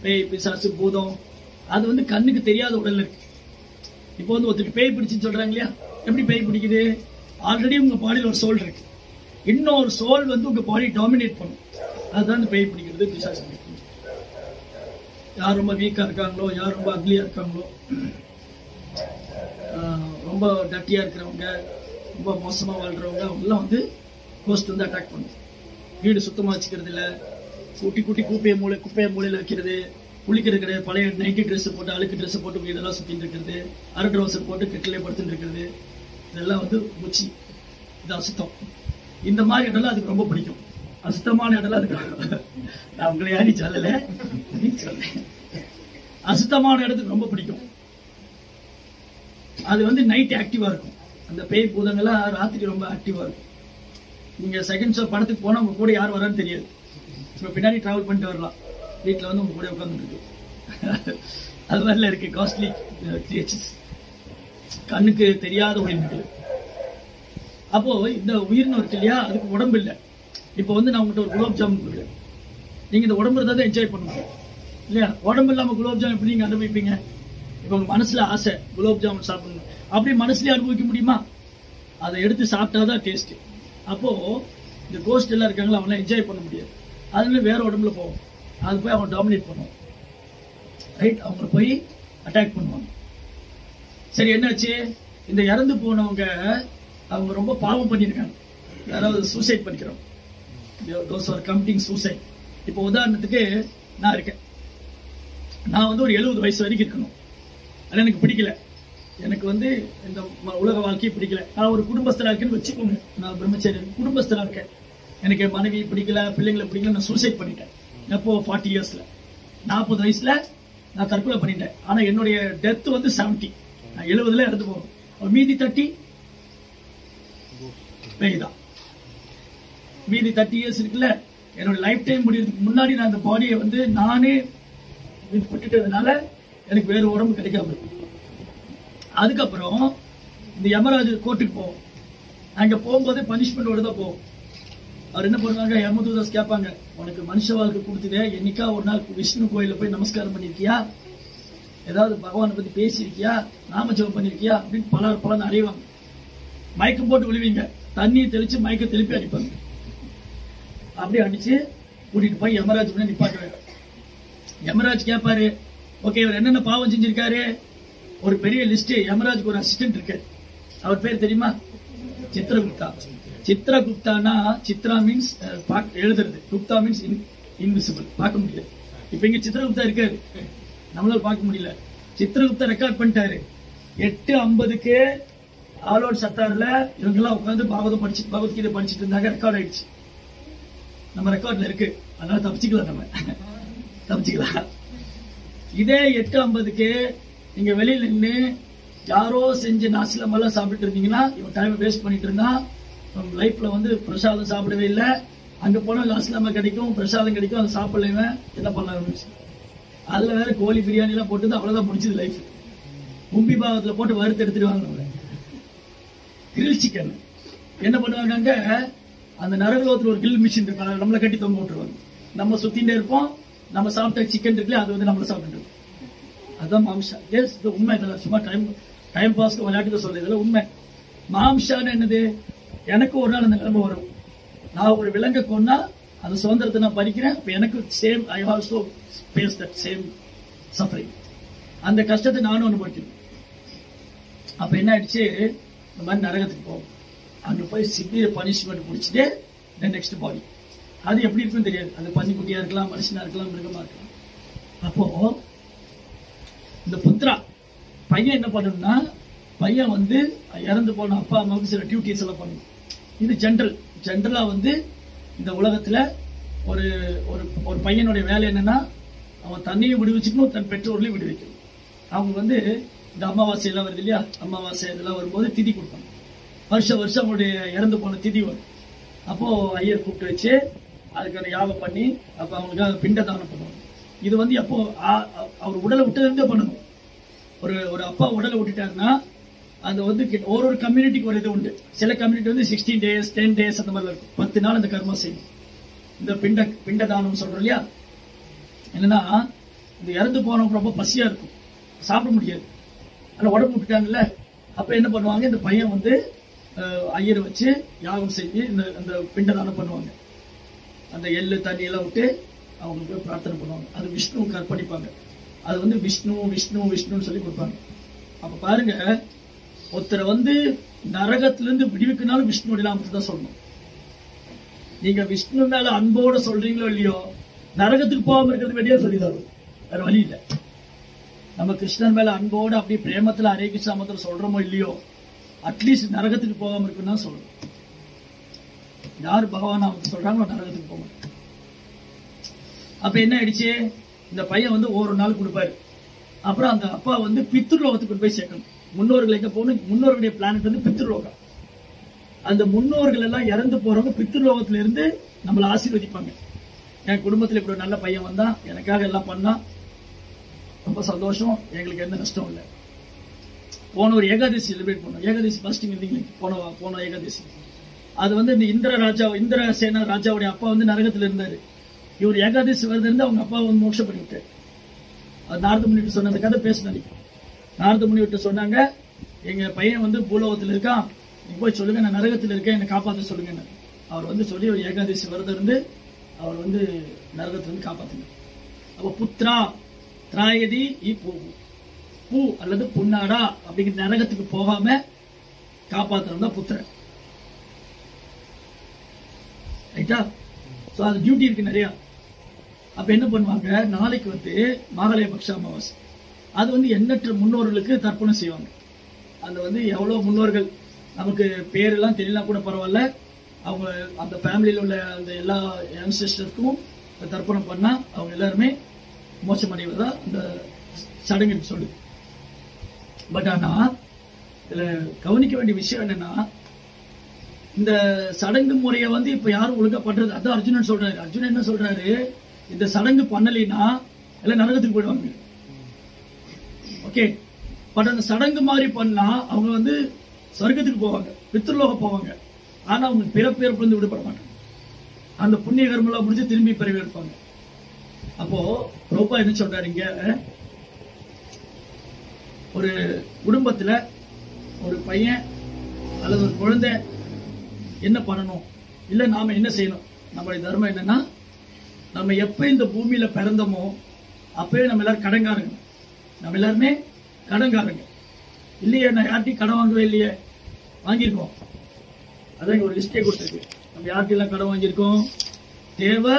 S2: பேய் பிசாசு பூதம், அது கண்ணுக்கு தெரியாத உடல் இருக்கு. இப்போ ஒருத்தருக்கு பேய் பிடிச்சுன்னு சொல்றாங்க இல்லையா, எப்படி பேய் பிடிக்குது? ஆல்ரெடி உங்க பாடியில் ஒரு சோல் இருக்கு, இன்னொரு சோல் உங்க பாடி டாமினேட் பண்ணும். அதுதான் இந்த பேய் பிடிக்கிறது, பிசாசு பிடிக்கிறது. யார் ரொம்ப வீக்கா இருக்காங்களோ, யார் ரொம்ப அக்லியா இருக்காங்களோ, ரொம்ப டட்டியா இருக்கிறவங்க, ரொம்ப மோசமா வாழ்றவங்க, அவங்கெல்லாம் கோஸ்ட் அட்டாக் பண்ணும். வீடு சுத்தமா வச்சுக்கிறது இல்ல, குட்டி குப்பையை மூலையில வைக்கிறது, குளிக்கிறது கிடையாது, பழைய நைட்டி ட்ரெஸ் போட்டு, அழுக்கு ட்ரெஸ் போட்டு வீடெல்லாம் சுத்திட்டு இருக்கிறது, அரை ட்ரௌசர் போட்டு கெட்டிலே படுத்துட்டு இருக்கிறது, இதெல்லாம் உச்சி, இது அசுத்தம். இந்த மாதிரி இடம்லாம் அதுக்கு ரொம்ப பிடிக்கும். அசுத்தமான இடம்லாம் அதுக்கு, நான் உங்களை யாரையும் சொல்லல, அசுத்தமான இடத்துக்கு ரொம்ப பிடிக்கும். அது நைட் ஆக்டிவா இருக்கும். அந்த பேய் பூதங்கள்லாம் ராத்திரி ரொம்ப ஆக்டிவா இருக்கும். நீங்க செகண்ட் ஷோ படத்துக்கு போனா உங்க கூட யார் வரான்னு தெரியாது, பின்னாடி டிராவல் பண்ணிட்டு வரலாம், வீட்டுல உங்க கூட உட்காந்துருக்கு. அது மாதிரில இருக்கு காஸ்ட்லி கிரியேச்சர்ஸ், கண்ணுக்கு தெரியாத உயிரினங்கள். அப்போ இந்த உயிரினம் இருக்கு இல்லையா, அதுக்கு உடம்பு இல்லை. இப்போ நான் உங்ககிட்ட ஒரு குலோப் ஜாமுன் கொடுக்குறேன், நீங்க இந்த உடம்பு இருந்தா என்ஜாய் பண்ணுங்க இல்லையா? உடம்பு இல்லாம குலோப் ஜாமுன் எப்படி நீங்க அனுபவிப்பீங்க? இப்போ உங்க மனசுல ஆசை குலோப் ஜாமுன் சாப்பிடணும், அப்படி மனசுலயே அனுபவிக்க முடியுமா? அதை எடுத்து சாப்பிட்டாதான் டேஸ்ட். அப்போ இந்த கோஸ்ட் எல்லாம் இருக்காங்களா, அவங்களாம் என்ஜாய் பண்ண முடியாது. அதுல வேற உடம்புல போகும், அது போய் அவங்க டாமினேட் பண்ணுவோம், ரைட்? அவங்க போய் அட்டாக் பண்ணுவாங்க. சரி, என்னாச்சு? இந்த இறந்து போனவங்க அவங்க ரொம்ப பாவம் பண்ணிருக்காங்க, யாராவது சூசைட் பண்ணிக்கிறோம், those are committing suicide. இப்போ உதாரணத்துக்கு நான் இருக்கேன், நான் ஒரு 70 வயசு வரைக்கும் இருக்கணும், அது எனக்கு பிடிக்கல. எனக்கு இந்த உலக வாழ்க்கையை பிடிக்கல. நான் ஒரு குடும்பஸ்தரா இருக்கேன்னு வச்சுக்கோங்க, நான் பிரம்மச்சாரி குடும்பஸ்தரா இருக்கேன், எனக்கு என் மனைவி பிடிக்கல, பிள்ளைங்களை பிடிக்கல, நான் சூசைட் பண்ணிட்டேன். எப்போ? 40 இயர்ஸ்ல, 40 வயசுல நான் தற்கொலை பண்ணிட்டேன். ஆனா என்னுடைய டெத் 70, நான் 70ல இறந்து போவேன். மீதி 30 பேய் தான். மீதி 30 இயர்ஸ் இருக்குல்ல, என்னோட லைஃப் டைம் முடியறதுக்கு முன்னாடி நான் அந்த பாடியை வந்து நானே விட்டுட்டதுனால எனக்கு வேற உடம்பு கிடைக்காம இருக்கு. அதுக்கப்புறம் இந்த யமராஜ் கோர்ட்டுக்கு போவோம். அங்க போகும்போது பனிஷ்மெண்டோட தான் போவோம். அவர் என்ன பண்ணுவாங்க, யமதூதாஸ் கேட்பாங்க, உனக்கு மனுஷ வாழ்க்கை கொடுத்துட்டே என்னைக்கா ஒரு நாள் விஷ்ணு கோயில போய் நமஸ்காரம் பண்ணிருக்கியா, ஏதாவது பகவானை பத்தி பேசியிருக்கியா, நாம ஜெபம் பண்ணிருக்கியா அப்படின்னு பலன்னு அறிவாங்க. மயக்கம் போட்டு விழுவீங்க, தண்ணியை தெளிச்சு மயக்க தெளிப்பி அடிப்பாங்க. அப்படியே அடிச்சு கூட்டிட்டு போய் யமராஜ் முன்னாடி நிப்பாட்டுவாங்க. யமராஜ் கேட்பாரு, ஓகே இவர் என்னென்ன பாவம் செஞ்சிருக்காரு, ஒரு பெரிய லிஸ்ட். யமராஜுக்கு ஒரு அசிஸ்டன்ட் இருக்கு, அவர் பேர் தெரியுமா, சித்ரகுப்தா. சித்ரகுப்தானா, சித்ரா மீன்ஸ் எழுதுறது, குப்தா மீன்ஸ் இன்விசிபிள், பார்க்க முடியாது. இப்ப இங்க சித்ரகுப்தா இருக்காரு, நம்மளால பார்க்க முடியல. சித்ரகுப்தா ரெக்கார்ட் பண்ணிட்டாரு. 8:50க்கு ஆலோட் சத்தார்ல இவங்க எல்லாம் உட்காந்து பகவத்கீதை படிச்சுட்டு இருந்தாங்க. ரெக்கார்ட் ஆயிடுச்சு, நம்ம ரெக்கார்ட்ல இருக்கு, அதனால தப்பிச்சுக்கலாம், நம்ம தப்பிச்சுக்கலாம். இதே 8:50க்கு நீங்க வெளியில நின்று யாரோ செஞ்ச நாசிலம் எல்லாம் சாப்பிட்டு இருந்தீங்கன்னா, இவன் டைம் வேஸ்ட் பண்ணிட்டு இருந்தா, லைஃப்ல வந்து பிரசாதம் சாப்பிடவே இல்லை, அங்க போனா நாசிலாம கிடைக்கும், பிரசாதம் கிடைக்கும், அதை சாப்பிடல, என்ன பண்ணலாம். அதுல வேற கோழி பிரியாணி எல்லாம் போட்டு அவ்வளவுதான் முடிச்சது லைஃப். மும்பி பாகத்துல போட்டு வறுத்து எடுத்துருவாங்க. கிரில் சிக்கன் என்ன பண்ணுவாங்க, அந்த நரகலோகத்துல ஒரு கிரில் மிஷின் இருக்கு, நம்மளை கட்டி தொங்க விட்டுருவாங்க. நம்ம சுத்திட்டே இருப்போம், நம்ம சாப்பிட்ட சிக்கன் இருக்குல்ல, அது வந்து நம்மள சாப்பிட்டு இருக்கும். அதுதான் மாம்சா. எஸ், உண்மை. இதெல்லாம் சும்மா டைம் பாஸ்க்கு விளையாட்டுக்கு சொல்றது, இதெல்லாம் உண்மை. மாம்சான்னு என்னது, எனக்கு ஒரு நாள் அந்த நிலைமை வரும். நான் ஒரு விலங்கை கொன்னா அந்த சுதந்திரத்தை நான் பறிக்கிறேன், எனக்கு same, I also face that same suffering. அந்த கஷ்டத்தை நானும் அனுபவிக்கிறேன். அப்ப என்ன ஆயிடுச்சு, இந்த மாதிரி நரகத்துக்கு போகும். அங்க போய் சிவியர் பனிஷ்மெண்ட் முடிச்சுட்டு நெக்ஸ்ட் பாடி. அது எப்படி இருக்குன்னு தெரியாது, அது பன்னிக்குட்டியா இருக்கலாம், மனுஷனா இருக்கலாம், மிருகமா இருக்கலாம். அப்போ இந்த புத்ரா பையன் என்ன பண்ணணும்னா, பையன் வந்து இறந்து போன அப்பா அம்மாவுக்கு சில டியூட்டிஸ் எல்லாம் பண்ணணும். இது ஜென்ரலா வந்து இந்த உலகத்துல ஒரு ஒரு பையனுடைய வேலை என்னன்னா, அவன் தன்னையும் விடுவிச்சுக்கணும், தன் பெற்றோர்களையும் விடுவிக்கணும். அவங்க வந்து இந்த அமாவாசை எல்லாம் வருது இல்லையா, அமாவாசை இதெல்லாம் வரும்போது திதி கொடுப்பாங்க. வருஷம் அவங்களுடைய இறந்து போன திதி வரும். அப்போ ஐயர் கூப்பிட்டு வச்சு அதுக்கான யாகம் பண்ணி அப்ப அவங்களுக்காக பிண்ட தானம் பண்ணுவாங்க. இது வந்து எப்போ அவர் உடலை விட்டதுலேருந்தே பண்ணணும். ஒரு அப்பா உடலை விட்டுட்டாருன்னா அது வந்து ஒரு கம்யூனிட்டிக்கு ஒரு இது உண்டு. சில கம்யூனிட்டி வந்து 16 days 10 days அந்த மாதிரி இருக்கும். 10 நாள் அந்த கர்மா செய்யும். இந்த பிண்ட தானம் சொல்றோம் இல்லையா, என்னன்னா இந்த இறந்து போனவங்க ரொம்ப பசியா இருக்கும், சாப்பிட முடியாது, ஆனா உடம்பு விட்டுட்டாங்கல்ல. அப்ப என்ன பண்ணுவாங்க, இந்த பையன் வந்து ஐயரை வச்சு யாகம் செஞ்சு இந்த பிண்ட தானம் பண்ணுவாங்க. அந்த எள்ளு தண்ணி எல்லாம் விட்டு அவங்களுக்கு பிரார்த்தனை பண்ணுவாங்க. அது விஷ்ணுவுக்கு அர்ப்பணிப்பாங்க. அது வந்து விஷ்ணு விஷ்ணு விஷ்ணுன்னு சொல்லி கொடுப்பாங்க. அப்ப பாருங்க, ஒருத்தரை வந்து நரகத்திலிருந்து விடுவிக்கனாலும் விஷ்ணுடைய நாமத்தை தான் சொல்லணும். நீங்க விஷ்ணு மேல அன்போட சொல்றீங்களோ இல்லையோ, நரகத்துக்கு போகாம இருக்கிறது வெளியே சொல்லிதான், வேற வழி இல்லை. நம்ம கிருஷ்ணன் மேல அன்போட அப்படி பிரேமத்துல ஹரே கிருஷ்ணா மந்திரம் சொல்றோமோ இல்லையோ, அட்லீஸ்ட் நரகத்துக்கு போகாம இருக்குன்னு தான் சொல்லணும். யாரு பகவான் அவங்க சொல்றாங்களோ நரகத்துக்கு போக மாட்டாங்க. அப்ப என்ன ஆயிடுச்சு, இந்த பையன் வந்து ஒரு நாள் கொடுப்பாரு. அப்புறம் அந்த அப்பா வந்து பித்ருலோகத்துக்கு போய் சேர்க்கணும். முன்னோர்கள் எங்க போகணும், முன்னோர்களுடைய பிளானட் வந்து பித்ருலோகம். அந்த முன்னோர்கள் எல்லாம் இறந்து போறவங்க பித்ருலோகத்துல இருந்து நம்மளை ஆசீர்வதிப்பாங்க. என் குடும்பத்துல இப்படி ஒரு நல்ல பையன் வந்தா, எனக்காக எல்லாம் பண்ணா, ரொம்ப சந்தோஷம், எங்களுக்கு எந்த நஷ்டம் இல்லை. போன ஒரு ஏகாதசி செலிப்ரேட் பண்ணோம். ஏகாதசி ஃபாஸ்டிங் இருந்தீங்க போன ஏகாதசி. அது வந்து இந்த இந்திரசேனா ராஜாவுடைய அப்பா வந்து நரகத்துல இருந்தாரு. இவர் ஏகாதசி வருது இருந்து அவங்க அப்பா வந்து மோட்சம் பண்ணிவிட்டாரு. அது நாரத முனிவிட்ட சொன்ன அந்த கதை பேசினாரு. நாரத முனிவிட்ட சொன்னாங்க, எங்க பையன் வந்து பூலோகத்தில் இருக்கான், நீங்க போய் சொல்லுங்க, நான் நரகத்தில் இருக்கேன், என்னை காப்பாற்ற சொல்லுங்க. அவர் வந்து சொல்லி ஒரு ஏகாதசி விரதம் இருந்து அவர் வந்து நரகத்துல இருந்து காப்பாத்துங்க. அப்ப புத்ரா திராயதி பூ அல்லது புன்னாடா அப்படிங்கிற நரகத்துக்கு போகாம காப்பாத்துறது தான் புத்திரன். ரைட்டா? சோ அது டியூட்டி இருக்கு நிறைய. அப்ப என்ன பண்ணுவாங்க, நாளைக்கு வந்து மாகலய பக்ஷ அமாவாசை. அது வந்து எண்ணற்ற முன்னோர்களுக்கு தர்ப்பணம் செய்வாங்க. அது வந்து எவ்வளவு முன்னோர்கள் நமக்கு பேரெல்லாம் தெரியலாம் கூட பரவாயில்ல, அவங்க அந்த ஃபேமிலியில் உள்ள அந்த எல்லா யங்ஸ்டர்ஸ்க்கும் தர்ப்பணம் பண்ணா அவங்க எல்லாருமே மோசம் அடைவதா அந்த சடங்கு சொல்லுது. பட் ஆனா இதுல கவனிக்க வேண்டிய விஷயம் என்னன்னா, இந்த சடங்கு முறையை வந்து இப்ப யாரும் ஒழுங்கா பண்றது, அதான் அர்ஜுனன் சொல்றாரு. அர்ஜுனன் என்ன சொல்றாரு, இந்த சடங்கு பண்ணலைன்னா எல்லாம் நரகத்துக்கு போயிடுவாங்க. ஓகே, பட் அந்த சடங்கு மாதிரி பண்ணா அவங்க வந்து சொர்க்கத்துக்கு போவாங்க, பித்ருலோகம் போவாங்க. ஆனா அவங்க பிறப்பிறப்பு வந்து விடுபட மாட்டாங்க. அந்த புண்ணிய கர்மலாம் முடிஞ்சு திரும்பி பிறவி எடுப்பாங்க. அப்போ பிரபுபா என்ன சொல்றாரு, இங்க ஒரு குடும்பத்துல ஒரு பையன் அல்லது ஒரு குழந்தை என்ன பண்ணணும், இல்ல நாம என்ன செய்யணும், நம்மளுடைய தர்மம் என்னன்னா, நம்ம எப்ப இந்த பூமியில பிறந்தோமோ அப்பவே நம்ம எல்லாரும் கடன்காரங்க. நம்ம எல்லாருமே கடன்காரங்க இல்லையே. நான் யார்ட்டையும் கடன் வாங்கவே இல்லையே, வாங்கியிருக்கோம். அதான் இங்க ஒரு லிஸ்டே கொடுத்துருக்கு. நம்ம யார்கிட்டலாம் கடன் வாங்கியிருக்கோம்? தேவ,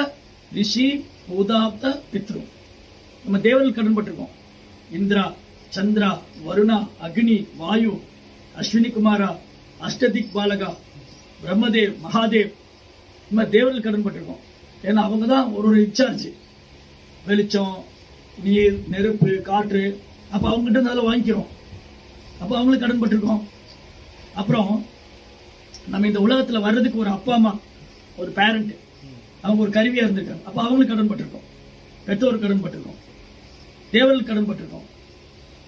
S2: ரிஷி, பூதாப்த, பித்ரு. நம்ம தேவர்கள் கடன் பட்டிருக்கோம். இந்திரா, சந்திரா, வருணா, அக்னி, வாயு, அஸ்வினி குமாரா, அஷ்டதிக் பாலகா, பிரம்மதேவ், மகாதேவ், நம்ம தேவர்கள் கடன் பட்டிருக்கோம். ஏன்னா அவங்க தான் ஒரு இன்சார்ஜ். வெளிச்சம், நீர், நெருப்பு, காற்று. அப்ப அவங்ககிட்ட இருந்தாலும் வாங்கிக்கிறோம். அப்ப அவங்களுக்கு கடன் பட்டிருக்கோம். அப்புறம் நம்ம இந்த உலகத்துல வர்றதுக்கு ஒரு அப்பா அம்மா, ஒரு பேரண்ட், அவங்க ஒரு கருவியா இருந்திருக்காங்க. அப்ப அவங்களுக்கு கடன் பட்டிருக்கோம். பெற்றோருக்கு கடன் பட்டிருக்கோம். தேவர்களுக்கு கடன் பட்டிருக்கோம்.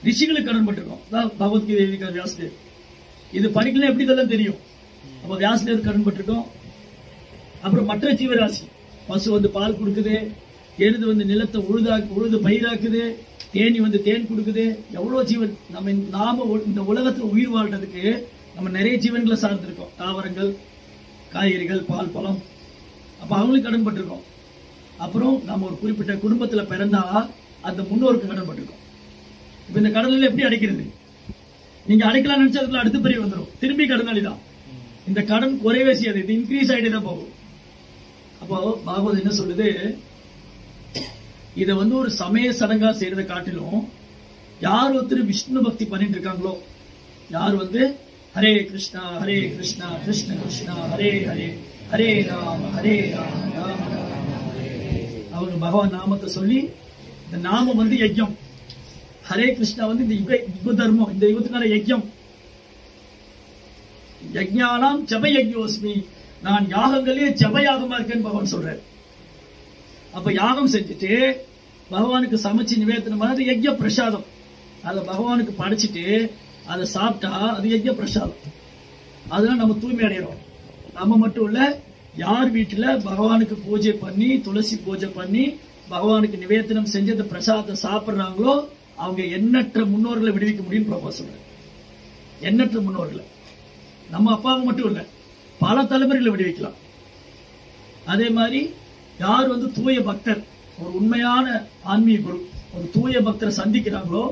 S2: ரிஷிகளுக்கு கடன் பட்டிருக்கோம். பகவத்கீதை எழுதிக்கார் வியாசதேவ். இது படிக்கலாம் எப்படி இதெல்லாம் தெரியும். அப்ப வியாசதேவ் கடன் பட்டிருக்கோம். அப்புறம் மற்ற ஜீவராசி, பசு வந்து பால் கொடுக்குது, எருது வந்து நிலத்தை உழுது பயிராக்குது, தேனி வந்து தேன் கொடுக்குது. எவ்வளவு ஜீவன் நாம இந்த உலகத்துல உயிர் வாழ்றதுக்கு நம்ம நிறைய ஜீவன்களை சார்ந்திருக்கோம். தாவரங்கள், காய்கறிகள், பால், பழம். அப்ப அவங்களுக்கு கடன் பட்டிருக்கோம். அப்புறம் நம்ம ஒரு குறிப்பிட்ட குடும்பத்துல பிறந்தா அந்த முன்னோருக்கு கடன் பட்டிருக்கோம். இப்ப இந்த கடனில் எப்படி அடைக்கிறது? நீங்க அடைக்கலாம் நினைச்சதுல அடுத்த பெரிய வந்துடும், திரும்பி கடனாளி தான். இந்த கடன் குறைவே செய்யாது, இது இன்க்ரீஸ் ஆகிட்டே தான் போகும். அப்போ பாகவத் என்ன சொல்லுது, இத வந்து ஒரு சமய சடங்கா செய்யறதை காட்டிலும் யார் ஒருத்தர் விஷ்ணு பக்தி பண்ணிட்டு இருக்காங்களோ, யார் வந்து ஹரே கிருஷ்ணா கிருஷ்ணா கிருஷ்ணா ஹரே ஹரே, ஹரே ராம ராம ராம அவங்க பகவான் நாமத்தை சொல்லி, இந்த நாமம் வந்து யஜ்யம். ஹரே கிருஷ்ணா வந்து இந்த யுக தர்மம், இந்த யுகத்துக்கான யஜ்யம். யஜ்ஞானாம் ஜப யஜ்யோஸ்மி, நான் யாகங்களே ஜபயாகமா இருக்கேன்னு பகவான் சொல்றாரு. அப்ப யாகம் செஞ்சுட்டு பகவானுக்கு சமைச்சு நிவேதனம் பண்ணது யஜ்ய பிரசாதம். அதை பகவானுக்கு படைச்சிட்டு அதை சாப்பிட்டா அது யஜ்ய பிரசாதம். அதெல்லாம் நம்ம தூய்மை அடைகிறோம். நம்ம மட்டும் இல்ல, யார் வீட்டுல பகவானுக்கு பூஜை பண்ணி, துளசி பூஜை பண்ணி பகவானுக்கு நிவேதனம் செஞ்சு அந்த பிரசாதத்தை சாப்பிடுறாங்களோ அவங்க எண்ணற்ற முன்னோர்களை விடுவிக்க முடியும் பிரபா சொல்றாரு. எண்ணற்ற முன்னோர்களை, நம்ம அப்பாவை மட்டும் இல்ல, பல தலைமுறைகளை விடுவிக்கலாம். அதே மாதிரி யார் வந்து தூய பக்தர், ஒரு உண்மையான ஆன்மீக குரு, ஒரு தூய பக்தரை சந்திக்கிறாங்களோ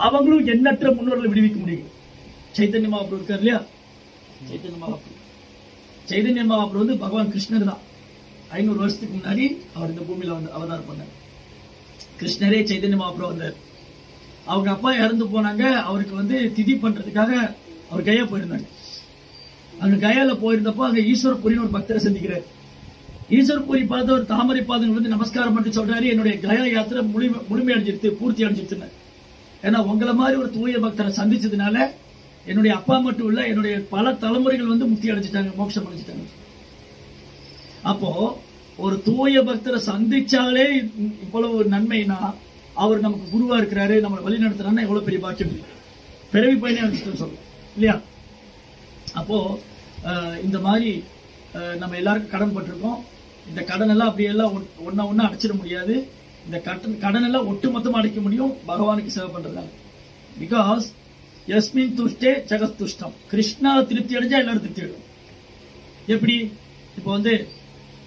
S2: அவங்களும் எண்ணற்ற முன்னோர்களை விடுவிக்க முடியும். சைத்தன்ய மகாபிரபு இருக்கார் இல்லையா, சைதன்ய மகாபிரபு வந்து பகவான் கிருஷ்ணர் தான். 500 வருஷத்துக்கு முன்னாடி அவர் இந்த பூமியில வந்து அவதாரம் பண்ணார். கிருஷ்ணரே சைதன்ய மகாபிரபு வந்தார். அவங்க அப்பா இறந்து போனாங்க. அவருக்கு வந்து திதி பண்றதுக்காக அவர் கயா போயிருந்தாங்க. அங்க கயால போயிருந்தப்போ அங்க ஈஸ்வரபுரின்னு ஒரு பக்தரை சந்திக்கிறார். ஈஸ்வரபுரி பார்த்து ஒரு தாமரை பாதங்கள் வந்து நமஸ்காரம் பண்ணி சொல்றாரு, என்னுடைய கயா யாத்திரை முழுமை அடைஞ்சிருச்சு, பூர்த்தி அடைஞ்சிருச்சுன்னு. ஏன்னா உங்களை மாதிரி ஒரு தூய பக்தரை சந்திச்சதுனால என்னுடைய அப்பா மட்டும் இல்ல, என்னுடைய பல தலைமுறைகள் வந்து முக்தி அடைஞ்சிட்டாங்க, மோட்சம் அடைஞ்சிட்டாங்க. அப்போ ஒரு தூய பக்தரை சந்திச்சாலே இவ்வளவு நன்மைனா, அவர் நமக்கு குருவா இருக்கிறாரு, நம்மளை வழி நடத்துறாருன்னா எவ்வளவு பெரிய பாக்கியம். பிறவி பயனே அடிச்சுட்டு சொல்றோம் இல்லையா. அப்போ இந்த மாதிரி நம்ம எல்லாருக்கும் கடன் பட்டிருக்கோம். இந்த கடன் எல்லாம் அப்படியெல்லாம் ஒன்னா அடைச்சிட முடியாது. இந்த கடன் எல்லாம் ஒட்டு மொத்தமா அடைக்க முடியும் பகவானுக்கு சேவை பண்றதுனால. பிகாஸ் யஸ்மின் துஷ்டே ஜெகத் துஷ்டம். கிருஷ்ணா திருப்தி அடைஞ்சா எல்லாரும் திருப்தி அடையும். எப்படி? இப்போ வந்து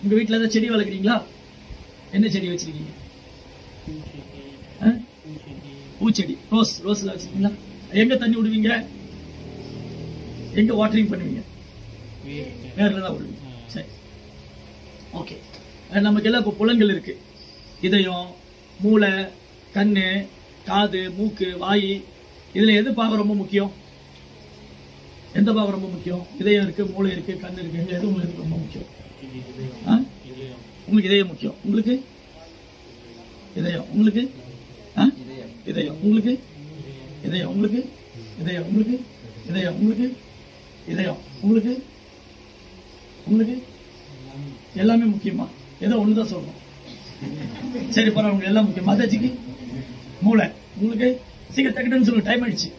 S2: உங்க வீட்டுல ஏதாவது செடி வளர்க்குறீங்களா? என்ன செடி வச்சிருக்கீங்க? பூச்செடி, ரோஸ்ல வச்சிருக்கீங்களா? எங்க தண்ணி விடுவீங்க? எங்க வாட்டரிங் பண்ணுவீங்க? வேர்ல தான் விடுவீங்க. சரி, ஓகே. நமக்கு எல்லாம் இப்போ புலன்கள் இருக்கு. இதயம், மூளை, கண்ணு, காது, மூக்கு, வாய். இதுல எது பாகம் ரொம்ப முக்கியம்? எந்த பாகம் ரொம்ப முக்கியம்? இதயம் இருக்கு, மூளை இருக்கு, கண்ணு இருக்கு. எது உங்களுக்கு ரொம்ப முக்கியம்? உங்களுக்கு இதயம் முக்கியம். உங்களுக்கு இதயம், உங்களுக்கு இதயம், உங்களுக்கு இதயம், உங்களுக்கு இதயம், உங்களுக்கு இதயம், உங்களுக்கு இதயம், உங்களுக்கு உங்களுக்கு எல்லாமே முக்கியமா? ஏதோ ஒண்ணுதான் சொல்றோம். சரி பரவாயில்ல, எல்லாம் முக்கியம். மாதாஜிக்கு மூளை, உங்களுக்கு சீக்கிரம் டக்குன்னு சொல்லுங்க, டைம் ஆயிடுச்சு.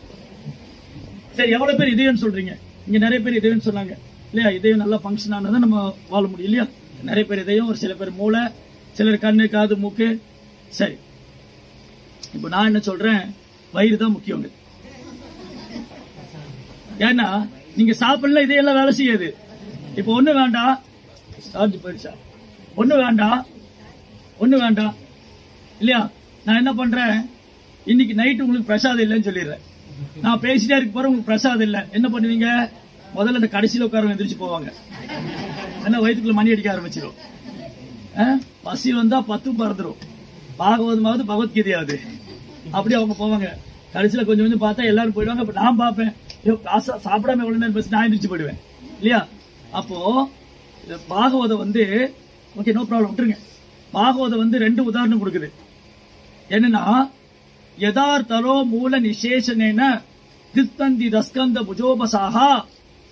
S2: சரி, எவ்வளவு பேர் இதயம் சொல்றீங்க? இங்க நிறைய பேர் இதயம் சொன்னாங்க இல்லையா? இதயம் நல்லா ஃபங்க்ஷன் ஆனதான் நம்ம வாழ முடியும் இல்லையா? நிறைய பேர் இதயம், ஒரு சில பேர் மூளை, சிலர் கண்ணு, காது, மூக்கு. சரி, இப்ப நான் என்ன சொல்றேன், வயிறு தான் முக்கியம். ஏன்னா நீங்க சாப்பிடல, இதையெல்லாம் வேலை செய்யாது. இப்ப ஒண்ணு வேண்டாம், போயிடுச்சா? ஒண்ணு வேண்டாம் இல்லையா? நான் என்ன பண்றேன், இன்னைக்கு நைட்டு உங்களுக்கு பிரசாதம் இல்லைன்னு சொல்லிடுறேன். நான் பேசிட்டே இருக்க போற, உங்களுக்கு பிரசாதம் இல்லை. என்ன பண்ணுவீங்க? முதல்ல இந்த கடைசியில உட்கார எந்திரிச்சு போவாங்க. என்ன, வயிற்றுக்குள்ள மணி அடிக்க ஆரம்பிச்சிடும். பசி வந்தா 10 பறந்துடும். பாகவதமாவது பகவத்கீதையாவது அப்படி அவங்க போவாங்க. கடைசியில கொஞ்சம் கொஞ்சம் பார்த்தா எல்லாரும் போயிடுவாங்க. அப்ப நான் பார்ப்பேன், சாப்பிடாம எவ்வளவு நேரம் பேசி நான் எந்திரிச்சு போயிடுவேன் இல்லையா? அப்போ பாகவதம் வந்து ஓகே, நோ ப்ராப்ளம், விட்டுருங்க. பாகவதம் வந்து 2 உதாரணம் கொடுக்குது. என்னன்னா, யதார்த்தரோ மூல நிசேஷனேன திஸ்தந்தி தஸ்கந்த புஜோபசாகா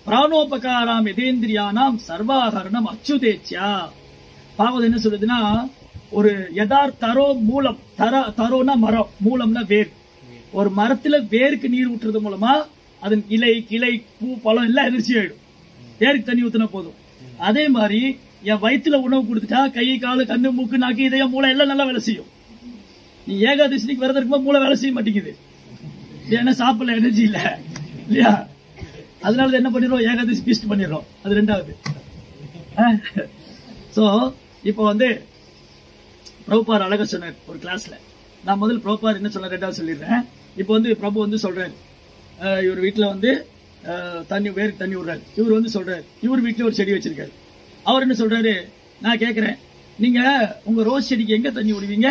S2: பிராணோபகாராம் எதேந்திரியானாம் சர்வாகரணம் அச்சுதேச்சியா. பாகவதம் என்ன சொல்லுதுன்னா, ஒரு யதார்த்தரோ மூலம், தரோனா மரம், மூலம்னா வேர். ஒரு மரத்துல வேருக்கு நீர் ஊற்றுறது மூலமா அதன் இலை, கிளை, பூ, பழம் எல்லாம் எதிர்ச்சி ஆயிடும். வேருக்கு தண்ணி ஊத்தினா போதும். அதே மாதிரி என் வயிற்றுல உணவு கொடுத்துட்டா கை, காலு, கண்ணு, மூக்கு, நாக்கு, இதயம், மூளை எல்லாம் நல்லா வேலை செய்யும். நீ ஏகாதசிக்கு விரதம் இருக்கும்போது மூளை வேலை செய்ய மாட்டேங்குது. ஏன்னா சாப்பிடல, எனர்ஜி இல்ல இல்லையா? அதனால என்ன பண்ணிடுறோம், ஏகாதசி பீஸ்ட் பண்ணிடுறோம். அது 2வது. சோ இப்போ வந்து பிரபுபார் அழகா சொன்னார் ஒரு கிளாஸ்ல. நான் முதல் பிரபுபார் என்ன சொன்ன 2வது சொல்லிடுறேன். இப்போ வந்து பிரபு வந்து சொல்றாரு, இவர் வீட்டுல வந்து வேருக்கு தண்ணி விடுறாரு. இவர் வந்து சொல்றாரு, இவர் வீட்டுல ஒரு செடி வச்சிருக்காரு. அவர் என்ன சொல்றாரு, நான் கேட்கிறேன், நீங்க உங்க ரோஸ் செடிக்கு எங்க தண்ணி விடுவீங்க?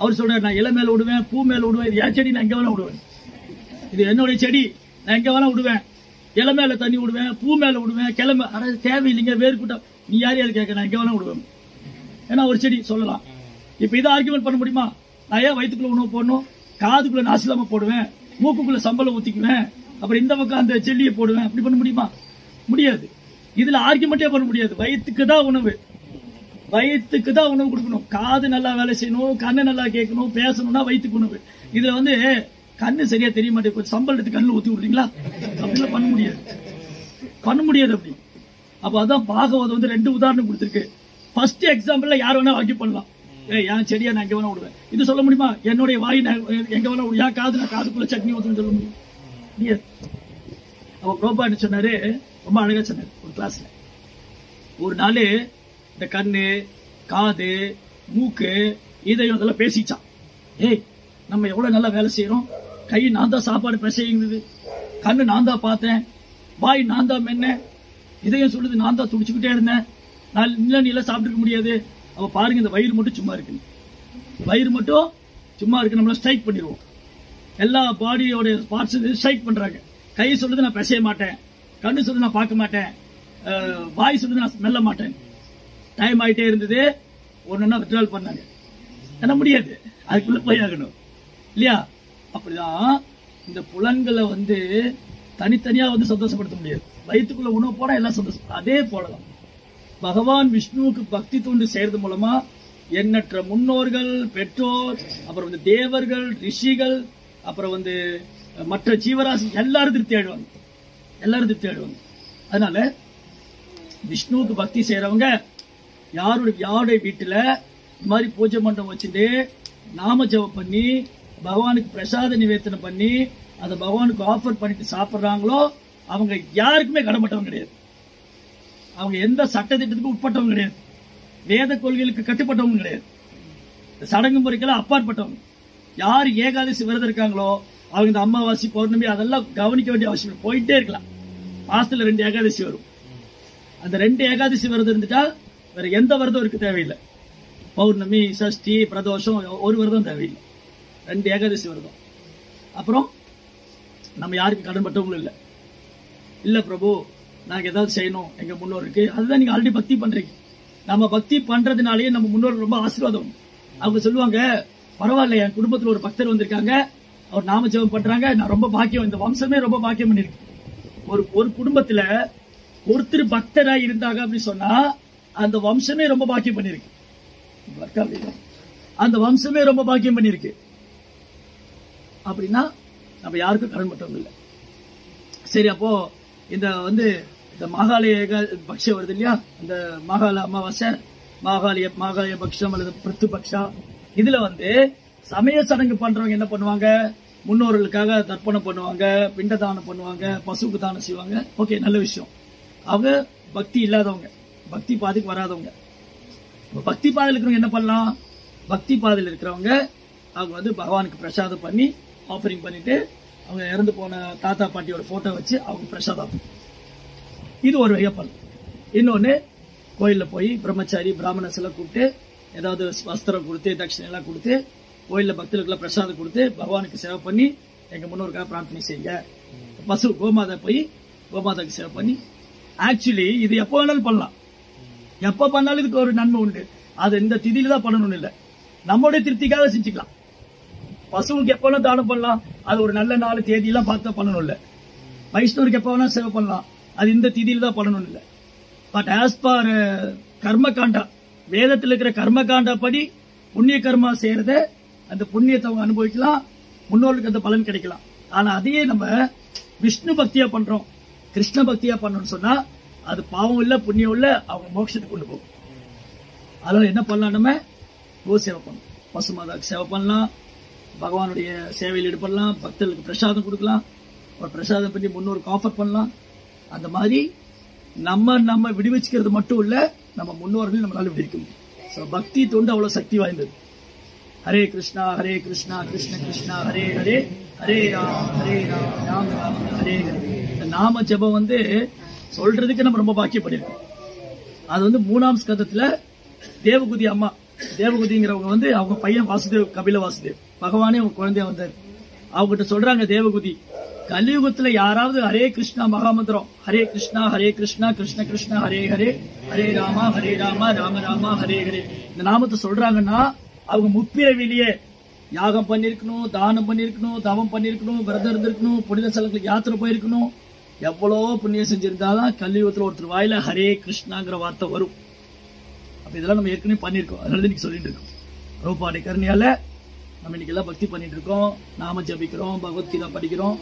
S2: அவர் சொல்றாரு, நான் இலை மேல விடுவேன், பூ மேல விடுவேன். இது என் செடி, நான் எங்க வேணா விடுவேன். இது என்னுடைய செடி, நான் எங்க வேணா விடுவேன். இலை மேல தண்ணி விடுவேன், பூ மேல விடுவேன், கிளம்ப. அதாவது தேவையில்லைங்க, வேர்க்கூட்ட நீ யார் கேட்க, நான் எங்க வேணா விடுவேன். ஏன்னா ஒரு செடி சொல்லலாம். இப்ப இதை ஆர்குமெண்ட் பண்ண முடியுமா? நான் ஏன் வயிற்றுக்குள்ள உணவு போடணும், காதுக்குள்ள நாசிலாம போடுவேன், மூக்குக்குள்ள சம்பளம் ஊத்திக்குவேன், அப்புறம் இந்த பக்கம் அந்த செல்லியை போடுவேன், அப்படி பண்ண முடியுமா? முடியாது. இதுல ஆர்குமெண்டே பண்ண முடியாது. வயிற்றுக்கு தான் உணவு, வயிற்றுக்கு தான் உணவு கொடுக்கணும். காது நல்லா வேலை செய்யணும், கண்ணு நல்லா கேட்கணும், பேசணும்னா வயிற்றுக்கு உணவு. இதுல வந்து கண்ணு சரியா தெரிய மாட்டேங்குது, சம்பளம் எடுத்து கண்ணு ஊத்தி விடுறீங்களா? அப்படிலாம் பண்ண முடியாது அப்படி. அப்ப அதான் பாகவதம் வந்து 2 உதாரணம் கொடுத்திருக்கு. ஃபர்ஸ்ட் எக்ஸாம்பிள்ல யார் வேணா ஆர்கியூ பண்ணலாம். என் செடியா நான் எங்க வேணா விடுவேன், இது சொல்ல முடியுமா? என்னுடைய வாய் எங்க வேணா விடுவேன், என் காது நான் காதுக்குள்ள சட்னி ஊத்துன்னு சொல்ல முடியும்? அவ ப்ரோபா என்ன சொன்னாரு, ரொம்ப அழகா சொன்னாரு ஒரு கிளாஸ்ல. ஒரு நாள் இந்த கண்ணு, காது, மூக்கு, இதயம் இதெல்லாம் பேசிச்சான். ஏய், நம்ம எவ்வளவு நல்லா வேலை செய்யறோம். கை நான் தான் சாப்பாடு பிசையுது, கண்ணு நான் தான் பார்த்தேன், வாய் நான் தான் மென்ன, இதயம் சொல்லுது நான் தான் துடிச்சுக்கிட்டே இருந்தேன், நீல சாப்பிட்டுக்க முடியாது. அவ பாருங்க, இந்த வயிறு மட்டும் சும்மா இருக்கு, வயிறு மட்டும் சும்மா இருக்கு, நம்மள ஸ்ட்ரைக் பண்ணிடுவோம். எல்லா பாடியோட பார்ட்ஸ் ஸ்ட்ரைக் பண்றாங்க. கை சொல்லுது நான் பிசைய மாட்டேன், கண்ணு சொல்லுது நான் பார்க்க மாட்டேன், வாய் சொல்லுது நான் மெல்ல மாட்டேன். டைம் ஆயிட்டே இருந்தது, ஒன்னா வித்ட்ரால் பண்ணாங்க. என்ன முடியாது, அதுக்குள்ள போய் ஆகணும் இல்லையா? அப்படிதான் இந்த புலன்களை வந்து தனித்தனியா வந்து சந்தோஷப்படுத்த முடியாது. வயிற்றுக்குள்ள உணவு போட எல்லாம் சந்தோஷம். அதே போலதான் பகவான் விஷ்ணுவுக்கு பக்தி தொண்டு செய்யறது மூலமா எண்ணற்ற முன்னோர்கள், பெற்றோர், அப்புறம் வந்து தேவர்கள், ரிஷிகள், அப்புறம் வந்து மற்ற ஜீவராசி எல்லாரும் திருப்தி ஆயிடுவாங்க. அதனால விஷ்ணுவுக்கு பக்தி செய்யறவங்க யாருடைய வீட்டுல இந்த மாதிரி பூஜை மண்டபம் வச்சுட்டு நாம ஜபம் பண்ணி பகவானுக்கு பிரசாத நிவேதனம் பண்ணி அதை பகவானுக்கு ஆஃபர் பண்ணிட்டு சாப்பிடுறாங்களோ அவங்க யாருக்குமே கடமைப்பட்டவங்க கிடையாது. அவங்க எந்த சட்ட திட்டத்துக்கும் உட்பட்டவங்க கிடையாது. வேத கொள்கைகளுக்கு கட்டுப்பட்டவங்க கிடையாது. சடங்கு முறைக்கெல்லாம் அப்பாற்பட்டவங்க. யார் ஏகாதசி விரதம் இருக்காங்களோ அவங்க இந்த அமாவாசை, பௌர்ணமி அதெல்லாம் கவனிக்க வேண்டிய அவசியம் போயிட்டே இருக்கலாம். மாசத்துல 2 ஏகாதசி வரும். அந்த 2 ஏகாதசி விரதம் இருந்துட்டா வேற எந்த விரதம் இருக்கு தேவையில்லை. பௌர்ணமி, சஷ்டி, பிரதோஷம் ஒரு விரதம் தேவையில்லை. 2 ஏகாதசி விரதம். அப்புறம் நம்ம யாருக்கு கடன்பட்டவங்களும் இல்லை. இல்ல பிரபு, நாங்க ஏதாவது செய்யணும் எங்க முன்னோருக்கு, அதுதான் நீங்க ஆல்ரெடி பக்தி பண்றீங்க. நம்ம பக்தி பண்றதுனாலேயே நம்ம முன்னோர்கள் ரொம்ப ஆசீர்வாதம். அவங்க சொல்லுவாங்க, பரவாயில்ல, என் குடும்பத்துல ஒரு பக்தர் வந்திருக்காங்க, அவர் நாம ஜெபம் பண்றாங்க, நான் ரொம்ப பாக்கியம், இந்த வம்சமே ரொம்ப பாக்கியம் பண்ணிருக்கு. ஒரு குடும்பத்துல ஒருத்தர் பக்தரா இருந்தாங்க அப்படின்னு சொன்னா அந்த வம்சமே ரொம்ப பாக்கியம் பண்ணிருக்கு. அந்த வம்சமே ரொம்ப பாக்கியம் பண்ணிருக்கு. அப்படின்னா நம்ம யாருக்கும் கடன் பட்டவங்க இல்லை. சரி, அப்போ இந்த இந்த மாகாளய பக்ஷம் வருது இல்லையா, இந்த மாகாள அமாவாசை, மாகாளய பக்ஷம் அல்லது பிருத்து பக்ஷா, இதுல சமய சடங்கு பண்றவங்க என்ன பண்ணுவாங்க, முன்னோர்களுக்காக தர்ப்பணம் பண்ணுவாங்க, பிண்ட தானம் பண்ணுவாங்க, பசுக்கு தானம் செய்வாங்க. ஓகே, நல்ல விஷயம். அவங்க பக்தி இல்லாதவங்க, பக்தி பாதைக்கு வராதவங்க. பக்தி பாதையில் இருக்கிறவங்க என்ன பண்ணலாம், பக்தி பாதையில் இருக்கிறவங்க அவங்க பகவானுக்கு பிரசாதம் பண்ணி ஆஃபரிங் பண்ணிட்டு அவங்க இறந்து போன தாத்தா பாட்டியோட போட்டோ வச்சு அவங்க பிரசாதம், இது ஒரு வகையா பண்ணலாம். இன்னொன்னு, கோயில்ல போய் பிரம்மச்சாரி பிராமணஸ் எல்லாம் கூப்பிட்டு ஏதாவது வஸ்திரம் கொடுத்து தட்சிணை எல்லாம் கொடுத்து கோயில்ல பக்தர்களுக்கு பிரசாதம் கொடுத்து பகவானுக்கு சேவை பண்ணி எங்க முன்னோருக்காக பிரார்த்தனை செய்யுங்க. பசு கோமாதா போய் கோமாதாக்கு சேவை பண்ணி, ஆக்சுவலி இது எப்போ வேணாலும் பண்ணலாம், எப்ப பண்ணாலும் இதுக்கு ஒரு நன்மை உண்டு. அது இந்த திதியில தான் பண்ணணும்னு இல்லை, நம்மளுடைய திருப்திக்காக செஞ்சுக்கலாம். பசுவுக்கு எப்ப வேணா தானம் பண்ணலாம், அது ஒரு நல்ல நாள் தேதியெல்லாம் பார்த்து பண்ணணும் இல்ல. வைஷ்ணவருக்கு எப்ப வேணா சேவை பண்ணலாம், அது இந்த திதியில தான் பண்ணணும் இல்ல. பட் ஆஸ் பார் கர்மகாண்டா, வேதத்தில் இருக்கிற கர்மகாண்டா படி புண்ணிய கர்மா செய்யறத அந்த புண்ணியத்தை அவங்க அனுபவிக்கலாம், முன்னோர்களுக்கு அந்த பலன் கிடைக்கலாம். ஆனா அதையே நம்ம விஷ்ணு பக்தியா பண்றோம், கிருஷ்ண பக்தியா பண்ணணும்னு சொன்னா அது பாவம் இல்ல புண்ணியம் இல்ல, அவங்க மோட்சத்துக்கு கொண்டு போகும். அதனால என்ன பண்ணலாம், நம்ம கோ சேவை பண்ணலாம், பசுமாதாக்கு சேவை பண்ணலாம், பகவானுடைய சேவையில் ஈடுபடலாம், பக்தர்களுக்கு பிரசாதம் கொடுக்கலாம், ஒரு பிரசாதம் பண்ணி முன்னோருக்கு ஆஃபர் பண்ணலாம். அந்த மாதிரி நம்ம விடுவிச்சுக்கிறது மட்டும் இல்ல, நம்ம முன்னோர்கள் நம்மளால விடுவிக்க முடியும். பக்தி தொண்டு அவ்வளவு சக்தி வாய்ந்தது. ஹரே கிருஷ்ணா கிருஷ்ண கிருஷ்ணா ஹரே ஹரே, ஹரே ராம் ராம ராம ஹரே ஹரே. இந்த நாம ஜபம் சொல்றதுக்கு நம்ம ரொம்ப பாக்கியப்பட்டிருக்கோம். அது 3ஆம் ஸ்கந்தத்துல தேவகுதி அம்மா, தேவகுதிங்கிறவங்க அவங்க பையன் வாசுதேவ், கபில வாசுதேவ், பகவானே அவங்க குழந்தைய வந்தார். அவங்ககிட்ட சொல்றாங்க, தேவகுதி, கலியுகத்துல யாராவது ஹரே கிருஷ்ணா மகாமந்திரம், ஹரே கிருஷ்ணா கிருஷ்ண கிருஷ்ண ஹரே ஹரே, ஹரே ராமா ராம ராம ஹரே ஹரே, இந்த நாமத்தை சொல்றாங்கன்னா அவங்க முற்பிறவிலேயே யாகம் பண்ணிருக்கணும், தானம் பண்ணிருக்கணும், தவம் பண்ணிருக்கணும், விரதம் இருந்திருக்கணும், புனித ஸ்தலங்களுக்கு யாத்திரை போயிருக்கணும், எவ்வளவோ புண்ணியம் செஞ்சிருந்தாதான் கலியுகத்துல ஒருத்தர் வாயில ஹரே கிருஷ்ணாங்கிற வார்த்தை வரும். அப்ப இதெல்லாம் நம்ம ஏற்கனவே பண்ணிருக்கோம், அதனால இன்னைக்கு சொல்லிட்டு இருக்கோம். ரூபாடி கருணையால நம்ம இன்னைக்கு எல்லாம் பக்தி பண்ணிட்டு இருக்கோம், நாம ஜபிக்கிறோம், பகவத்கீதா படிக்கிறோம்,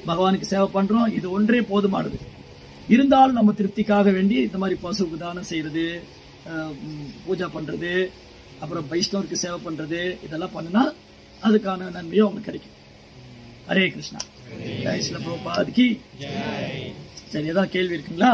S2: பகவானுக்கு சேவை பண்றோம். இது ஒன்றே போதுமானது. இருந்தாலும் நம்ம திருப்திக்காக வேண்டி இந்த மாதிரி பசுவுக்கு தானம் செய்யறது, பூஜா பண்றது, அப்புறம் வைஷ்ணவருக்கு சேவை பண்றது, இதெல்லாம் பண்ணினா அதுக்கான நன்மையும் அவங்களுக்கு கிடைக்கும். ஹரே கிருஷ்ணா. ஜெய் ஸ்ரீல பிரபுபாத் கி ஜெய். சரி, ஏதாவது கேள்வி இருக்குங்களா?